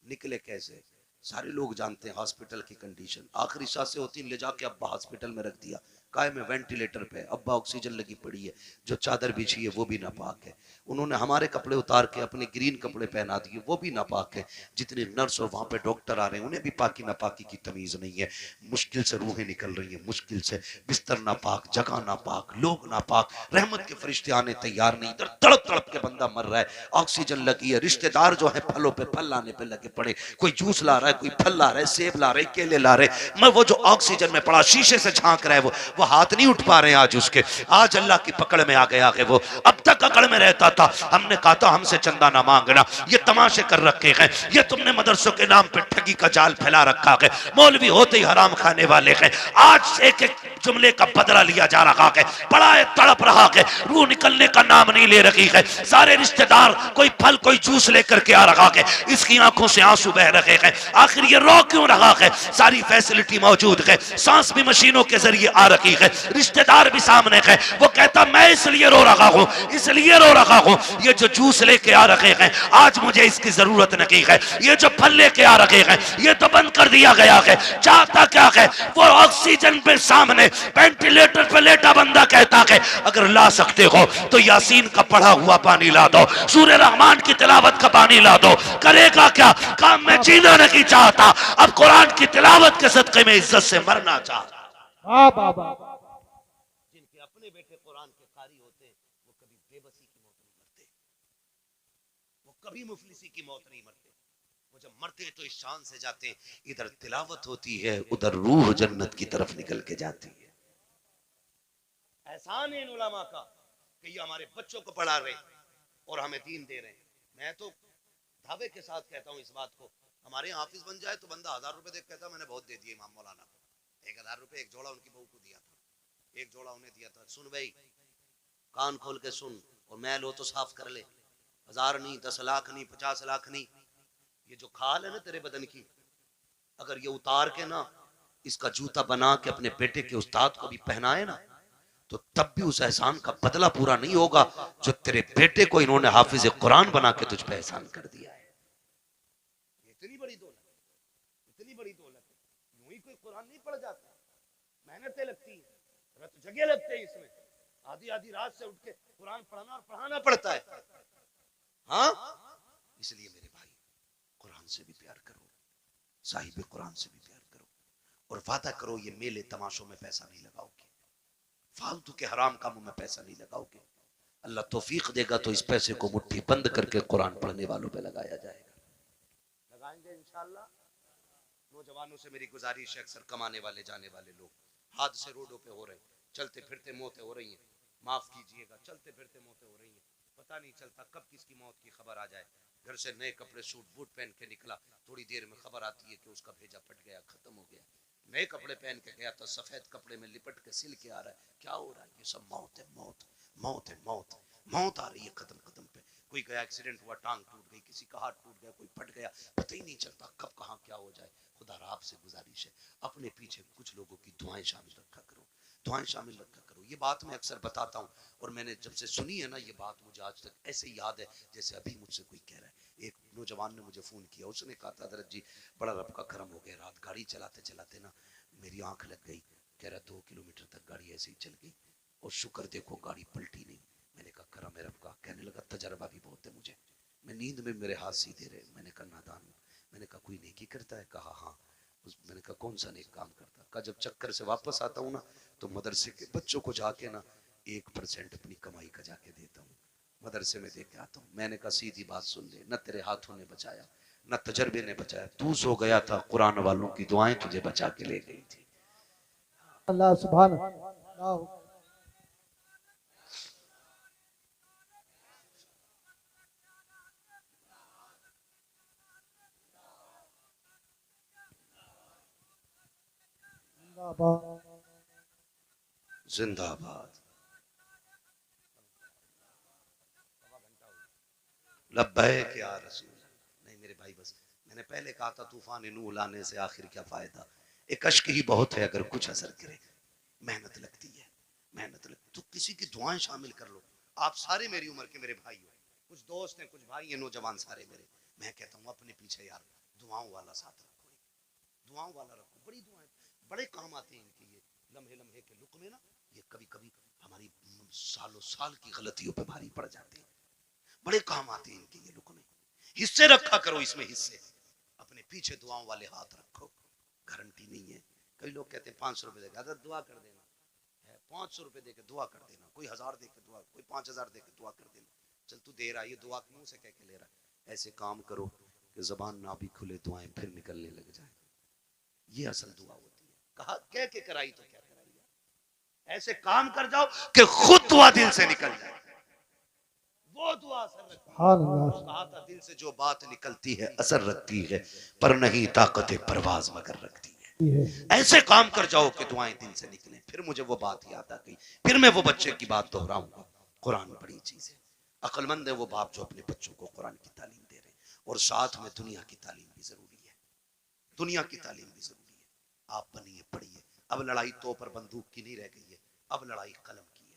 A: निकले कैसे? सारे लोग जानते हैं हॉस्पिटल की कंडीशन। आखिरी सांसें होती, ले जाके अब्बा हॉस्पिटल में रख दिया, काय में वेंटिलेटर पे, अब्बा ऑक्सीजन लगी पड़ी है, जो चादर बिछी है वो भी नापाक है, उन्होंने हमारे कपड़े उतार के अपने ग्रीन कपड़े पहना दिए वो भी नापाक है, जितने नर्स और वहां पे डॉक्टर आ रहे हैं उन्हें भी पाकी नापाकी की तमीज नहीं है। मुश्किल से रूहें निकल रही हैं, मुश्किल से, बिस्तर नापाक, जगह नापाक, लोग नापाक, रहमत के फरिश्ते आने तैयार नहीं, इधर तड़प तड़प के बंदा मर रहा है, ऑक्सीजन लगी है, रिश्तेदार जो है फलों पे फल लाने पे लगे पड़े, कोई जूस ला रहा है, कोई फल ला रहा है, सेब ला रहे, केले ला रहे, मैं वो जो ऑक्सीजन में पड़ा शीशे से झांक रहा है वो हाथ नहीं उठ पा रहे हैं आज उसके। आज अल्लाह की पकड़ में आ गया है वो। अब तक अकड़ में रहता था, हमने कहा था हमसे चंदा ना मांगना, ये तमाशे कर रखे हैं, ये तुमने मदरसों के नाम पे ठगी का जाल फैला रखा है, मौलवी होते ही हराम खाने वाले हैं। आज एक एक जुमले का बदला लिया जा रहा है, बड़ा तड़प रहा है, रूह निकलने का नाम नहीं ले रही है। सारे रिश्तेदार कोई फल कोई जूस लेकर के आ रहा है, इसकी आंखों से आंसू बह रहे हैं। आखिर ये रो क्यों रहा है? सारी फैसिलिटी मौजूद है, सांस भी मशीनों के जरिए आ रही है, रिश्तेदार भी सामने है, वो कहता मैं इसलिए रो रहा हूँ, इसलिए रो रहा हूँ, ये जो जूस लेके आ रहे हैं आज मुझे इसकी जरूरत नहीं है, ये जो फल लेके आ रहे हैं ये तो बंद कर दिया गया है। चाहता क्या है? वो ऑक्सीजन पे सामने वेंटिलेटर पे लेटा बंदा कहता है अगर ला सकते हो तो यासीन का पढ़ा हुआ पानी ला दो, सूरह रहमान की तिलावत का पानी ला दो। करेगा क्या? काम में जीना नहीं चाहता, अब कुरान की तिलावत के सदके में इज्जत से मरना चाहता। जिनके अपने बेटे कुरान के कारी होते हैं वो कभी बेबसी की मौत नहीं मरते, वो कभी मुफलिसी की मौत नहीं मरते। वो जब मरते हैं तो इस शान से जाते हैं, इधर तिलावत होती है उधर रूह जन्नत की तरफ निकल के जाती है। एहसान है इन उलमा का कि ये हमारे बच्चों को पढ़ा रहे और हमें दीन दे रहे हैं। मैं तो दावे के साथ कहता हूँ इस बात को, हमारे यहाँ हाफिज बन जाए तो बंदा 1000 रुपए देख कहता मैंने बहुत दे दिए इमाम मौलाना को। 1000 रुपए एक जोड़ा उनकी बहू को दिया था, एक जोड़ा उन्हें दिया था। सुन भाई, कान खोल के सुन और मैल हो तो साफ कर ले। 1000 नहीं, 10 लाख नहीं, 50 लाख नहीं, ये जो खाल है ना तेरे बदन की, अगर ये उतार के ना इसका जूता बना के अपने बेटे के उस्ताद को भी पहनाए ना तो तब भी उस एहसान का बदला पूरा नहीं होगा जो तेरे बेटे को इन्होंने हाफिज कुरान बना के तुझ पे एहसान कर दिया है। इतनी बड़ी दौलत, इतनी बड़ी दौलत, यूं ही कोई कुरान नहीं पढ़ जाता, मेहनतें लगती है, रत जगह लगते हैं इसमें, आधी आधी रात से उठ के कुरान पढ़ना और पढ़ाना पड़ता है। हाँ, इसलिए मेरे भाई कुरान से भी प्यार करो, साहिब कुरान से भी प्यार करो, और वादा करो ये मेले तमाशों में पैसा नहीं लगाओगे, फालतू के हराम कामों में पैसा नहीं लगाओगे। अल्लाह तौफीक देगा तो इस पैसे को मुट्ठी बंद करके कुरान पढ़ने वालों पे लगाया जाएगा। लगाएंगे इंशाअल्लाह। नौजवानों से मेरी गुजारिश है, अक्सर कमाने वाले जाने वाले लोग हादसे रोडों पे हो रहे हैं, चलते फिरते मौतें हो रही हैं, माफ कीजिएगा, चलते फिरते मौतें हो रही हैं, पता नहीं चलता कब किसकी मौत की खबर आ जाए। घर से नए कपड़े सूट बूट पहन के निकला, थोड़ी देर में खबर आती है कि उसका भेजा फट गया, खत्म हो गया। नए कपड़े पहन के गया तो सफेद कपड़े में लिपट के सिल के आ रहा है, क्या हो रहा है? ये सब मौत है, मौत, मौत है, मौत, मौत आ रही है कदम कदम पे। कोई गया एक्सीडेंट हुआ, टांग टूट गई, किसी का हाथ टूट गया, कोई फट गया, पता ही नहीं चलता कब कहाँ क्या हो जाए। खुदा आपसे गुजारिश है, अपने पीछे कुछ लोगों की दुआएं शामिल रखा करो, दुआएं शामिल रखा करो। ये बात मैं अक्सर बताता हूँ और मैंने जब से सुनी है ना ये बात, मुझे आज तक ऐसे याद है जैसे अभी मुझसे कोई कह रहा है। एक नौजवान ने मुझे फोन किया, उसने कहा था हज़रत जी बड़ा रब का करम हो गया, रात गाड़ी चलाते चलाते ना मेरी आंख लग गई। कह रहा 2 किलोमीटर तक गाड़ी ऐसे ही चल गई और शुक्र देखो गाड़ी पलटी नहीं। मैंने कहा करम है रब का। कहने लगा तजर्बा भी बहुत है मुझे, मैं नींद में मेरे हाथ सीधे रहे। मैंने कहा नादान हूँ। मैंने कहा कोई नेकी करता है? कहा हाँ। मैंने कहा कौन सा नेक काम करता? कहा जब चक्कर से वापस आता हूँ ना तो मदरसे के बच्चों को जाके ना 1% अपनी कमाई का जाके देता हूँ, मदरसे में दे के आता हूँ। मैंने कहा सीधी बात सुन ले, न तेरे हाथों ने बचाया न तजर्बे ने बचाया, तू सो गया था, कुरान वालों की दुआएं तुझे बचा के ले गई थी।
B: अल्लाह सुभान अल्लाह।
A: जिंदाबाद। लब्बैक या रसूल। नहीं मेरे भाई, बस मैंने पहले कहा था तूफान नूह लाने से आखिर क्या फायदा, एक अश्क ही बहुत है अगर कुछ असर करे। मेहनत लगती है, मेहनत लगती तो किसी की दुआएं शामिल कर लो। आप सारे मेरी उम्र के मेरे भाई हो, कुछ दोस्त हैं कुछ भाई हैं नौजवान सारे मेरे। मैं कहता हूँ अपने पीछे यार दुआओं वाला साथ रखो, दुआओं वाला रखो। बड़ी दुआएं बड़े काम आते हैं इनके, ये लम्हे लम्हे के लुक में ना ये कभी कभी हमारी सालों साल की गलतियों पे भारी पड़ जाते हैं। बड़े काम आते हैं इनके ये लुक में। हिस्से रखा करो इसमें, हिस्से अपने पीछे दुआओं वाले हाथ रखो। गारंटी नहीं है। कई लोग कहते हैं 500 रुपए देगा तो दुआ कर देना है, 500 रुपए देके दुआ कर देना, कोई 1000 देके दुआ, कोई 5000 देके दुआ कर देना। चल तू दे रहा है ये दुआ मुंह से कह के ले रहा है। ऐसे काम करो कि जबान ना भी खुले दुआएं फिर निकलने लग जाए। ये असल दुआ होती है। कहा कह के कराई तो क्या कराई है? ऐसे काम कर जाओ कि खुद दुआ दिल से निकल जाए, वो दुआ असर रखती है। कहा था दिल से जो बात निकलती है असर रखती है, पर नहीं ताकत परवाज मगर रखती है। ऐसे काम कर जाओ कि दुआएं दिल से निकले। फिर मुझे वो बात याद आ गई, फिर मैं वो बच्चे की बात दोहराऊंगा। कुरान बड़ी चीज है, अक्लमंद है वो बाप जो अपने बच्चों को कुरान की तालीम दे रहे, और साथ में दुनिया की तालीम भी जरूरी है, दुनिया की तालीम भी जरूरी है। आप बनिए पढ़िए। अब लड़ाई तो पर बंदूक की नहीं रह गई है, अब लड़ाई कलम की है।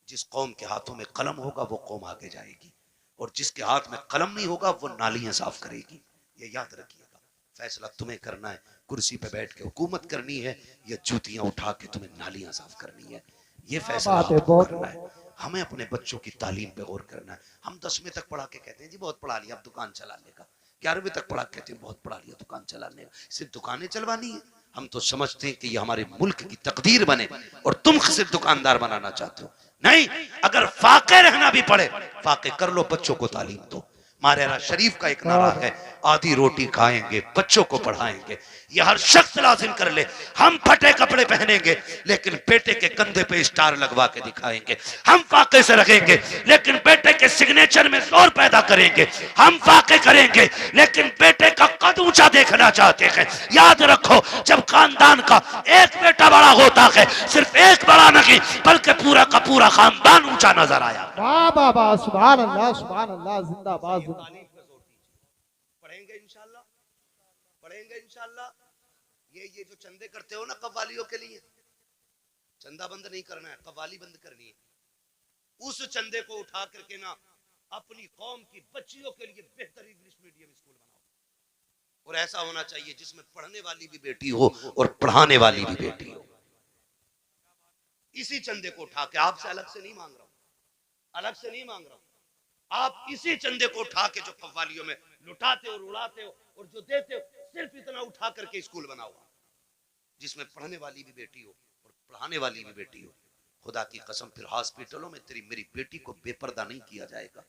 A: जिस कौम के हाथों में कलम होगा वो कौम आगे जाएगी, और जिसके हाथ में कलम नहीं होगा वो नालियां साफ करेगी। ये याद रखिएगा। फैसला तुम्हें करना है, कुर्सी पे बैठ के हुकूमत करनी है या जूतियां उठा के तुम्हें नालियां साफ करनी है। ये फैसला आपको करना है। हमें अपने बच्चों की तालीम पे गौर करना है। हम 10वीं तक पढ़ा के कहते हैं जी बहुत पढ़ा लिया अब दुकान चलाने का, 11वीं तक पढ़ा कहते हैं बहुत पढ़ा लिया दुकान चलाने का, सिर्फ दुकानें चलवानी है। हम तो समझते हैं कि ये हमारे मुल्क की तकदीर बने और तुम सिर्फ दुकानदार बनाना चाहते हो। नहीं, अगर फाके रहना भी पड़े फाके कर लो, बच्चों को तालीम दो। मारेरा शरीफ का एक नारा है, आधी रोटी खाएंगे बच्चों को पढ़ाएंगे। ये हर शख्स लाजिम कर ले। हम फटे कपड़े पहनेंगे लेकिन बेटे के कंधे पे स्टार लगवा के दिखाएंगे। हम फाके से रखेंगे लेकिन बेटे के सिग्नेचर में जोर पैदा करेंगे। हम फाके करेंगे लेकिन बेटे का कद ऊंचा देखना चाहते हैं। याद रखो, जब खानदान का एक बेटा बड़ा होता है, सिर्फ एक बड़ा नहीं बल्कि पूरा का पूरा खानदान ऊंचा नजर आया।
B: वाह वाह वाह, सुभान अल्लाह जिंदाबाद।
A: पढ़ेंगे इंशाल्लाह, पढ़ेंगे इंशाल्लाह। ये जो चंदे करते हो ना कव्वालियों के लिए, चंदा बंद नहीं करना है, कव्वाली बंद करनी है। उस चंदे को उठा करके ना अपनी कौम की बच्चियों के लिए बेहतर इंग्लिश मीडियम स्कूल बनाओ, और ऐसा होना चाहिए जिसमें पढ़ने वाली भी बेटी हो और पढ़ाने वाली भी बेटी हो। इसी चंदे को उठा के, आपसे अलग से नहीं मांग रहा हूं, अलग से नहीं मांग रहा हूं। आप इसी चंदे को उठा के जो कव्वालियों में लुटाते हो, उड़ाते हो और जो देते हो, सिर्फ इतना उठा करके स्कूल बनाओ जिसमें पढ़ने वाली भी बेटी हो और पढ़ाने वाली भी बेटी हो। खुदा की कसम फिर हॉस्पिटलों में तेरी मेरी बेटी को बेपर्दा नहीं किया जाएगा।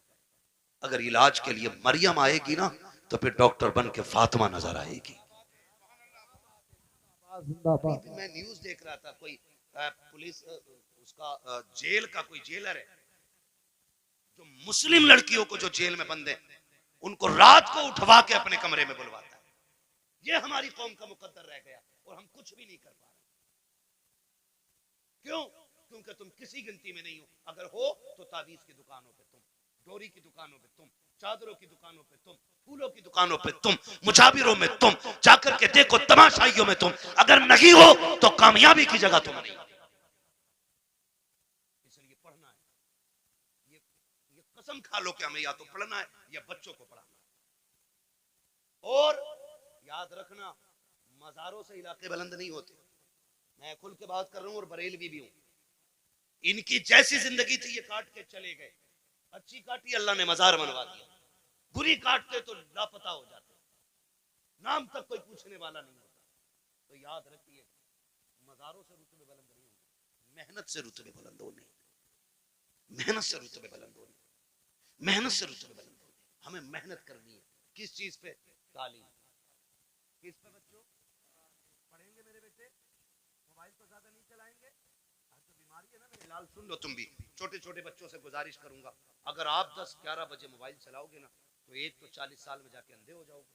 A: अगर इलाज के लिए मरियम आएगी ना तो फिर डॉक्टर बन के फातिमा नजर आएगी।
B: जिंदाबाद।
A: अभी मैं न्यूज देख रहा था, कोई पुलिस उसका जेल का कोई जेलर है जो मुस्लिम लड़कियों को जो जेल में बंद है उनको रात को उठवा के अपने कमरे में बुलवाता है। ये हमारी कौम का मुकद्दर रह गया और हम कुछ भी नहीं कर पा रहे। क्यों? क्योंकि तुम किसी गिनती में नहीं हो। अगर हो तो ताबीज की दुकानों पे तुम, डोरी की दुकानों पे तुम, चादरों की दुकानों पे तुम, फूलों की दुकानों पे तुम, मुजाबिरों में तुम, जाकर के देखो तमाशाइयों में तुम। अगर नहीं हो तो कामयाबी की जगह तुम नहीं। इसलिए पढ़ना है। ये कसम खा लो कि हमें या तो पढ़ना है या बच्चों को पढ़ाना है। और याद रखना, मजारों से इलाके बुलंद नहीं होते। मैं खुल के बात कर रहा हूं और बरेलवी भी हूं। इनकी जैसी जिंदगी थी ये काट के चले गए। अच्छी काटी अल्लाह ने मजार बनवा दिया, बुरी काटते तो लापता हो जाते, नाम तक कोई पूछने वाला नहीं होता। तो याद रखिए, मजारों से रुतबे बुलंद नहीं होंगे, मेहनत से रुतबे बुलंद होने, मेहनत से रुतबे बुलंद होने, मेहनत से रुतबे बुलंद होने। हमें मेहनत करनी है। किस चीज पे? तालीम। किस पे बच्चों? पढ़ेंगे मेरे बेटे, मोबाइल तो ज्यादा नहीं चलाएंगे। तो बीमारी है ना मेरे लाल, सुन लो तुम भी। छोटे छोटे बच्चों से गुजारिश करूंगा, अगर आप 10-11 बजे मोबाइल चलाओगे ना तो एक तो 40 साल में जाके अंधे हो जाओगे,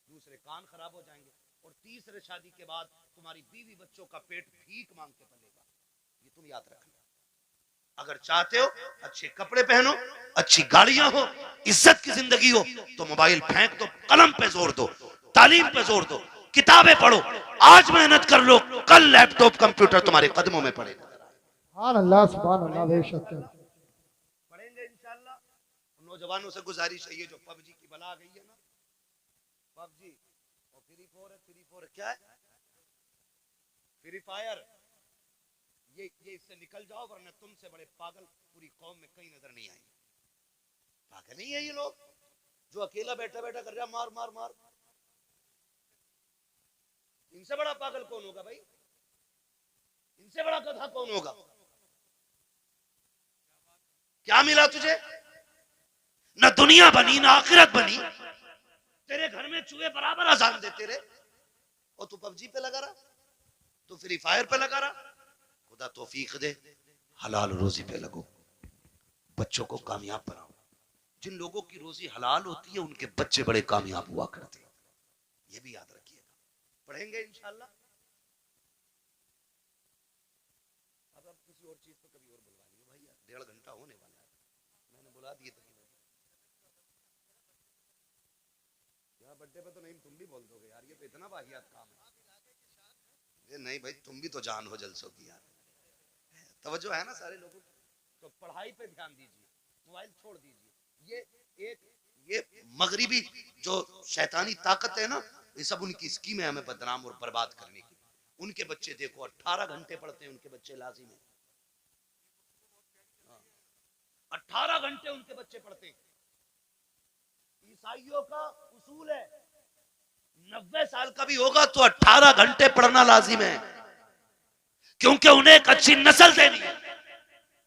A: दूसरे कान खराब हो जाएंगे, और तीसरे शादी के बाद तुम्हारी बीवी बच्चों का पेट भीख मांग के पलेगा। ये तुम याद रखना। अगर चाहते हो अच्छे कपड़े पहनो, अच्छी गाड़ियां हो, इज्जत की जिंदगी हो, तो मोबाइल फेंक दो, कलम पे जोर दो, तालीम पे जोर दो, किताबें पढ़ो। आज मेहनत कर लो, कल लैपटॉप कंप्यूटर तुम्हारे कदमों में पड़ेगा।
B: सुभान अल्लाह, बेशक
A: पढ़ेंगे इंशाल्लाह। नौजवानों से गुजारिश है, ये जो पबजी की बला आ गई है ना, पबजी और फ्री फायर है, क्या है फ्री फायर, ये इससे निकल जाओ, वरना तुमसे बड़े पागल पूरी कौम में कहीं नजर नहीं आएंगे। पागल नहीं है ये लोग जो अकेला बैठा बैठा कर रहा मार मार मार। इनसे बड़ा पागल कौन होगा भाई? इनसे बड़ा गधा कौन होगा? क्या मिला तुझे? ना दुनिया बनी ना आखिरत बनी। तेरे घर में चूहे बराबर अजान देते रहे और तू पबजी पे लगा रहा, तू फ्री फायर पे लगा रहा। खुदा तौफीक दे, हलाल रोजी पे लगो, बच्चों को कामयाब बनाओ। जिन लोगों की रोजी हलाल होती है उनके बच्चे बड़े कामयाब हुआ करते हैं, ये भी याद रखिएगा। पढ़ेंगे इंशाल्लाह। अब किसी और चीज पे कभी और बुलवा लेंगे भाई, 1.5 घंटा होने वाला है, मैंने बुला दिए थे। यार बर्थडे पे तो नहीं, तुम भी बोल दोगे यार, ये तो इतना वाहियात काम है। ये नहीं भाई, तुम भी तो जान हो जलसों की यार, तवज्जो है ना सारे लोगों। तो पढ़ाई पे ध्यान दीजिए, मोबाइल छोड़ दीजिए। ये मगरिबी जो शैतानी ताकत है ना, ये सब उनकी स्कीम है हमें बदनाम और बर्बाद करने की। उनके बच्चे देखो 18 घंटे पढ़ते हैं, उनके बच्चे लाजिम है 18 घंटे उनके बच्चे पढ़ते हैं। ईसाइयों का उसूल है 90 साल का भी होगा तो 18 घंटे पढ़ना लाजिम है, क्योंकि उन्हें एक अच्छी नस्ल देनी है।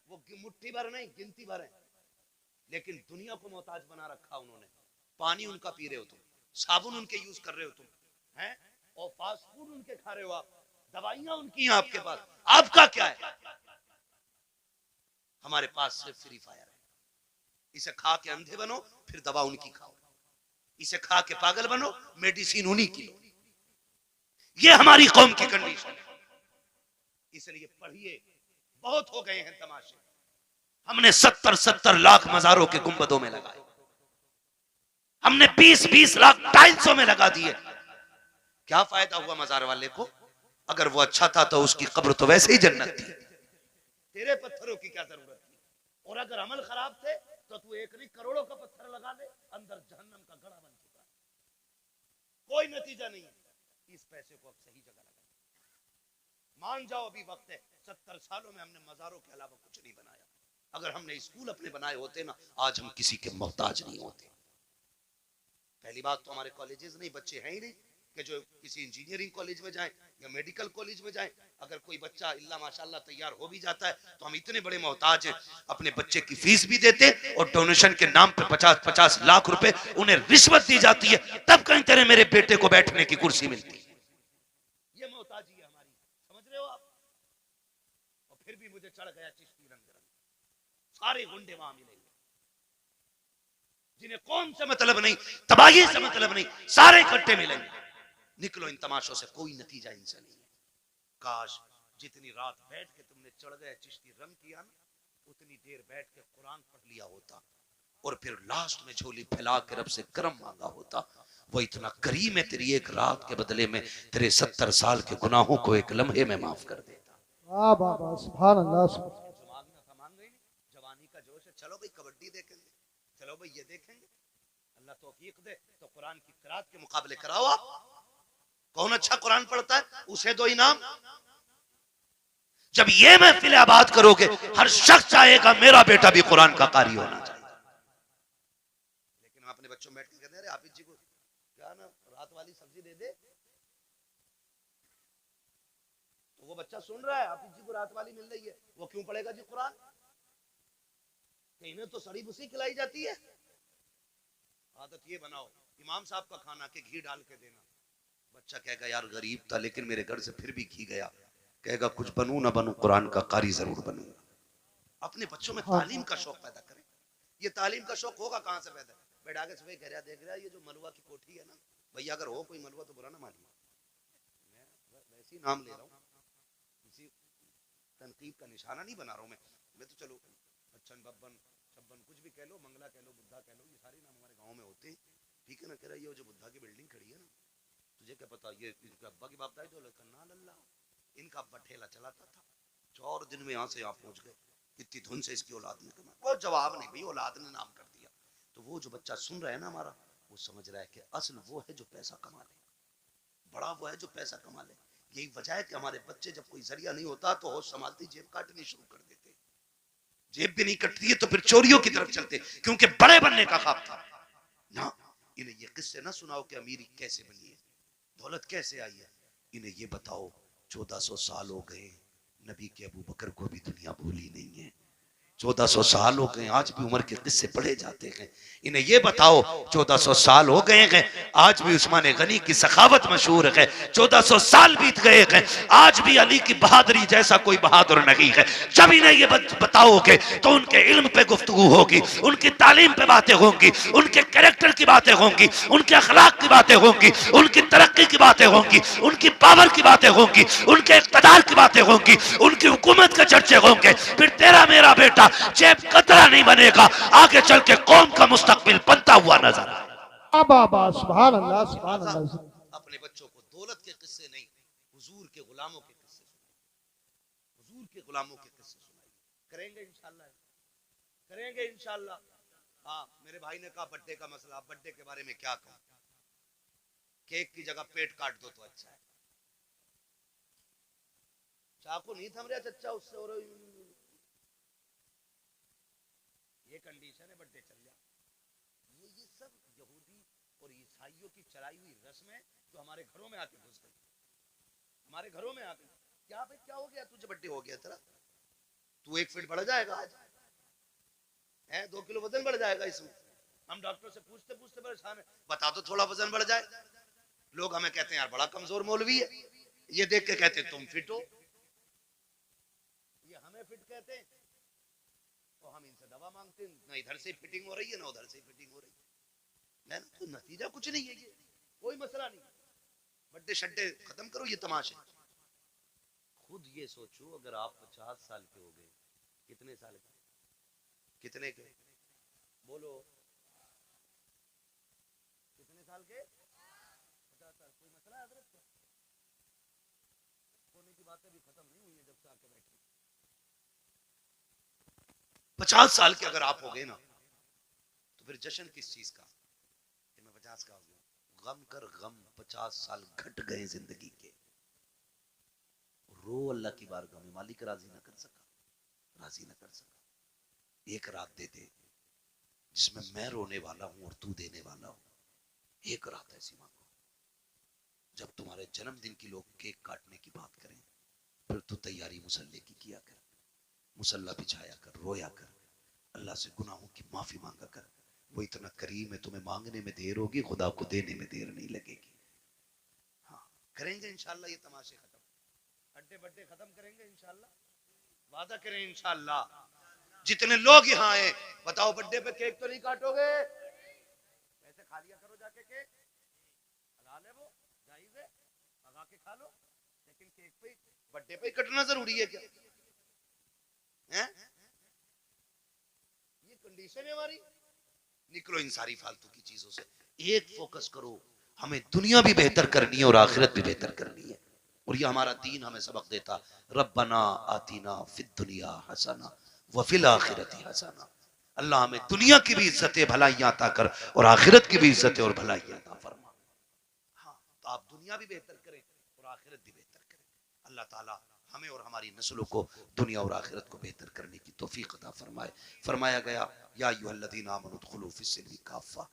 A: वो मुट्ठी भर नहीं, गिनती भर है, लेकिन दुनिया को मोहताज बना रखा उन्होंने। पानी उनका पी रहे हो तुम, साबुन उनके यूज कर रहे हो तुम, हैं? और फास्ट फूड उनके खा रहे हो आप, दवाइयां उनकी हैं आपके पास। आपका क्या है? हमारे पास सिर्फ फ्री फायर है। इसे खा के अंधे बनो, फिर दवा उनकी खाओ। इसे खा के पागल बनो, मेडिसिन उन्हीं की लो। ये हमारी कौम की कंडीशन है। इसलिए पढ़िए, बहुत हो गए हैं तमाशे। हमने 70-70 लाख मजारों के गुंबदों में लगाए, हमने 20-20 लाख टाइल्सों में लगा दिए। क्या फायदा हुआ मजार वाले को? अगर वो अच्छा था तो उसकी कब्र तो वैसे ही जन्नत थी। तेरे पत्थरों की क्या जरूरत थी? और अगर अमल खराब थे तो तू एक नहीं करोड़ों का पत्थर लगा दे, अंदर जहन्नम का गड़ा बन चुका है, कोई नतीजा नहीं है। इस पैसे को अब सही जगह लगा, मान जाओ अभी वक्त है। 70 सालों में हमने मजारों के अलावा कुछ नहीं बनाया। अगर हमने स्कूल अपने बनाए होते ना, आज हम किसी के मोहताज नहीं होते। पहली बात तो हमारे कॉलेजेस नहीं, बच्चे हैं ही नहीं। कि जो किसी इंजीनियरिंग कॉलेज में जाए या मेडिकल कॉलेज में जाए, अगर कोई बच्चा इल्ला माशाल्लाह तैयार हो भी जाता है तो हम इतने बड़े मोहताज हैं, अपने बच्चे की फीस भी देते और डोनेशन के नाम पे 50-50 लाख रुपए उन्हें रिश्वत दी जाती है, तब कहीं तेरे मेरे बेटे को बैठने की कुर्सी मिलती है। ये मोहताजी है हमारी, समझ रहे हो आप? और फिर भी मुझे चढ़ गया चिश्ती रंग रंग, सारे गुंडे वहां मिलेंगे जिन्हें कौन से मतलब नहीं, तबाही से मतलब नहीं, सारे इकट्ठे मिलेंगे। निकलो इन तमाशों से, कोई नतीजा इनसे नहीं है। काश जितनी रात बैठ के तुमने चढ़ गए चिश्ती रंग किया ना, उतनी देर बैठ के कुरान पढ़ लिया होता और फिर लास्ट में झोली फैला के रब से करम मांगा होता। वो इतना करीम है, तेरी एक रात के बदले में तेरे 70 साल के गुनाहों को एक लम्हे में माफ कर देता।
B: वाह वाह वाह, सुभान अल्लाह।
A: जो मांगना था मांग गई, जवानी का जोश है, चलो भाई कबड्डी देखेंगे, चलो भाई ये देखेंगे, अल्लाह तौफीक दे तो कुरान की किरात के मुकाबले कराओ। आप कौन अच्छा कुरान पढ़ता है उसे दो इनाम। जब ये महफिल आबाद करोगे, हर शख्स चाहेगा मेरा बेटा भी कुरान का कारी होना चाहिए। लेकिन हम अपने बच्चों में बैठ के कहते हैं, हाफिज जी को क्या ना रात वाली सब्जी दे दे, तो वो बच्चा सुन रहा है हाफिज जी को रात वाली मिल रही है, वो क्यों पढ़ेगा जी कुरान? इन्हें तो सड़ी भूसी खिलाई जाती है। आदत ये बनाओ, इमाम साहब का खाना के घी डाल के देना। बच्चा कहेगा यार गरीब था लेकिन मेरे घर से फिर भी घी गया, कहेगा कुछ बनूं ना बनूं कुरान का कारी जरूर बनूंगा। अपने बच्चों में तालीम का शौक पैदा करें। ये तालीम का शौक होगा कहां से पैदा? बैठा के सुबह कह रहा देख रहा है ये जो मलुआ की कोठी है ना, भैया अगर हो कोई मलुआ तो बुरा ना मानिए, मैं वैसे ही नाम ले रहा हूँ, किसी तनकीब का निशाना नहीं बना रहा हूँ मैं तो चलो अच्छन बब्बन छब्बन कुछ भी कह लो, मंगला कह लो, बुद्धा कह लो, ये सारे नाम हमारे गाँव में होते हैं, ठीक है ना। कह रहा ये जो बुद्धा की बिल्डिंग खड़ी है ना, तुझे क्या पता ये इनके अब्बा की बाप दाई तो कन्ना लल्ला, इनका अब्बा ठेला चलाता था, 4 दिन में यहाँ से यहाँ पहुंच गए, इतनी धुन से इसकी औलाद ने कमा। वो जवाब नहीं भाई, औलाद ने नाम कर दिया। तो वो जो बच्चा सुन रहा है ना हमारा, वो समझ रहा है कि असल वो है जो पैसा कमा ले, बड़ा वो है जो पैसा कमा ले। यही वजह है कि हमारे बच्चे जब कोई जरिया नहीं होता तो होश संभालती जेब काटनी शुरू कर देते, जेब भी नहीं कटती है तो फिर चोरियों की तरफ चलते, क्योंकि बड़े बनने का ख्वाब था ना। इन्हें ये किस्से ना सुनाओ कि अमीरी कैसे बनी है, दौलत कैसे आई है, इन्हें ये बताओ 1400 साल हो गए, नबी के अबू बकर को भी दुनिया भूली नहीं है। 1400 साल हो गए, आज भी उमर के किस्से पढ़े जाते हैं। इन्हें ये बताओ 1400 साल हो गए हैं, आज भी उस्मान गनी की सखावत मशहूर है। 1400 साल बीत गए हैं, आज भी अली की बहादुरी जैसा कोई बहादुर नहीं है। जब इन्हें ये बताओगे तो उनके इल्म पे गुफ्तगू होगी, उनकी तालीम पे बातें होंगी, उनके कैरेक्टर की बातें होंगी, उनके अखलाक की बातें होंगी, उनकी तरक्की की बातें होंगी, उनकी पावर की बातें होंगी, उनके इक़्तिदार की बातें होंगी, उनकी हुकूमत के चर्चे होंगे। फिर तेरा मेरा बेटा जेब कतरा नहीं बनेगा, आगे चल के कौम का मुस्तकबिल बनता हुआ नजर आए।
B: बाबा सुभान अल्लाह, सुभान अल्लाह।
A: अपने बच्चों को दौलत के किस्से नहीं, हुजूर के गुलामों के किस्से सुनाइए, हुजूर के गुलामों के किस्से सुनाइए। करेंगे इंशाल्लाह, करेंगे इंशाल्लाह। हाँ, मेरे भाई ने कहा बर्थडे का मसला, बर्थडे के बारे में क्या कहूं, केक की जगह पेट काट दो तो अच्छा है। चाकू नहीं थम रहा चच्चा उससे, और ये कंडीशन है, बर्थडे चल जाए। ये सब यहूदी और ईसाइयों की चलाई हुई रस्में जो हमारे घरों में आके घुस गई, हमारे घरों में आके। क्या भाई क्या हो गया, तुझे बर्थडे हो गया तेरा, तू 1 फीट बढ़ जाएगा आज है, 2 किलो वजन बढ़ जाएगा इसमें। हम डॉक्टर से पूछते पूछते परेशान है, बता दो थोड़ा वजन बढ़ जाए। लोग हमें कहते हैं यार बड़ा कमजोर मौलवी है, ये देख के कहते हैं तुम फिट हो, ये हमें फिट कहते हैं, तो हम इनसे दवा मांगते हैं, ना इधर से फिटिंग हो रही है ना उधर से फिटिंग हो रही है ना। तो नतीजा कुछ नहीं है, ये कोई मसला नहीं। बर्थडे शड्डे खत्म करो ये तमाशे। खुद ये सोचो अगर आप 50 साल के हो गए, कितने साल के, कितने के बोलो, कितने साल के, 50 साल। कोई मसला है हजरत? सोने की बातें भी खत्म नहीं हुई है जब से आके बैठे। 50 साल के अगर आप हो गए ना, तो फिर जश्न किस चीज का कि मैं 50 का हो गया। गम कर गम, 50 साल घट गए जिंदगी के, रो अल्लाह की बारगाह में, मालिक राजी ना कर सका, राजी ना कर सका। एक रात दे दे जिसमें मैं रोने वाला हूं और तू देने वाला हूं, एक रात ऐसी मांगो। जब तुम्हारे जन्मदिन की लोग केक काटने की बात करें, फिर तो तैयारी मुसल्ले की किया कर, मुसल्ला बिछाया कर, रोया कर, अल्लाह से गुनाहों की माफी मांगा कर। वो इतना करीम है, तुम्हें मांगने में देर होगी, खुदा को देने में देर नहीं लगेगी। हाँ, करेंगे इंशाल्लाह ये तमाशे खत्म, अड्डे बड्डे खत्म करेंगे इंशाल्लाह, वादा करें इंशाल्लाह। जितने लोग यहाँ आए, बताओ बर्थडे पे केक तो नहीं काटोगे? ऐसे खा लिया करो जाके केक, हलाल है वो, जायज है, भगा के खा लो, लेकिन केक पे बर्थडे पे कटना जरूरी है क्या? हैं? ये कंडीशन है हमारी। निकलो इन सारी फालतू की चीजों से, एक फोकस करो, हमें दुनिया भी बेहतर करनी है और आखिरत भी बेहतर करनी है। और ये हमारा दीन हमें सबक देता, रब्बना आतीना फिद दुनिया हसना व फिल आखिरती हसना। अल्लाह हमें दुनिया की भी इज्जत भलाइयां अता कर और आखिरत की भी इज्जत और भलाइयां अता फरमा। हाँ, तो आप दुनिया भी बेहतर करें और आखिरत भी बेहतर करें। अल्लाह ताला हमें और हमारी नस्लों को दुनिया और आखिरत को बेहतर करने की तौफीक अता फरमाए। फरमाया गया, या अय्युहल्लज़ीना आमनू उदखुलू फिस्सिल्मी काफ़ा।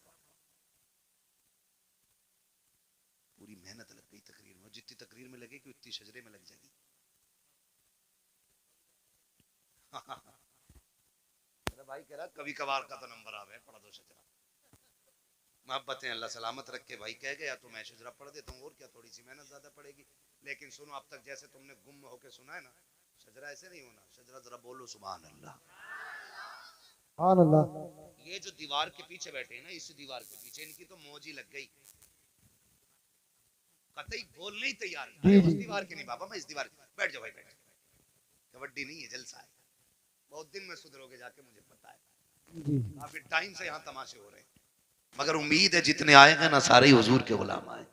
A: पूरी मेहनत लग गई तकरीर में, जितनी तकरीर में लगेगी उतनी शजरे में लग जाएगी। मेरा भाई कह रहा कभी कभार का तो नंबर आ गया, पढ़ा दो शजरा। मोहब्बतें अल्लाह सलामत रख के भाई कह गया तो मैं शजरा पढ़ देता हूँ, और क्या, थोड़ी सी मेहनत ज्यादा पड़ेगी। लेकिन सुनो, अब तक जैसे तुमने गुम होके सुना है ना, शजरा ऐसे नहीं होना। शजरा जरा बोलो सुभान अल्लाह।
B: सुभान अल्लाह।
A: ये जो दीवार के पीछे बैठे हैं ना, इस दीवार के पीछे इनकी तो मौज ही लग गई, कतई बोलने ही तैयार। अरे उस दीवार के नहीं बाबा, मैं इस दीवार। बैठ जाओ भाई, बैठ जाओ, कबड्डी नहीं है, जलसा है। बहुत दिन में सुधरोगे जाके, मुझे पता है, काफी टाइम से यहाँ तमाशे हो रहे हैं, मगर उम्मीद है जितने आएंगे ना सारे ही हुजूर के गुलाम आए।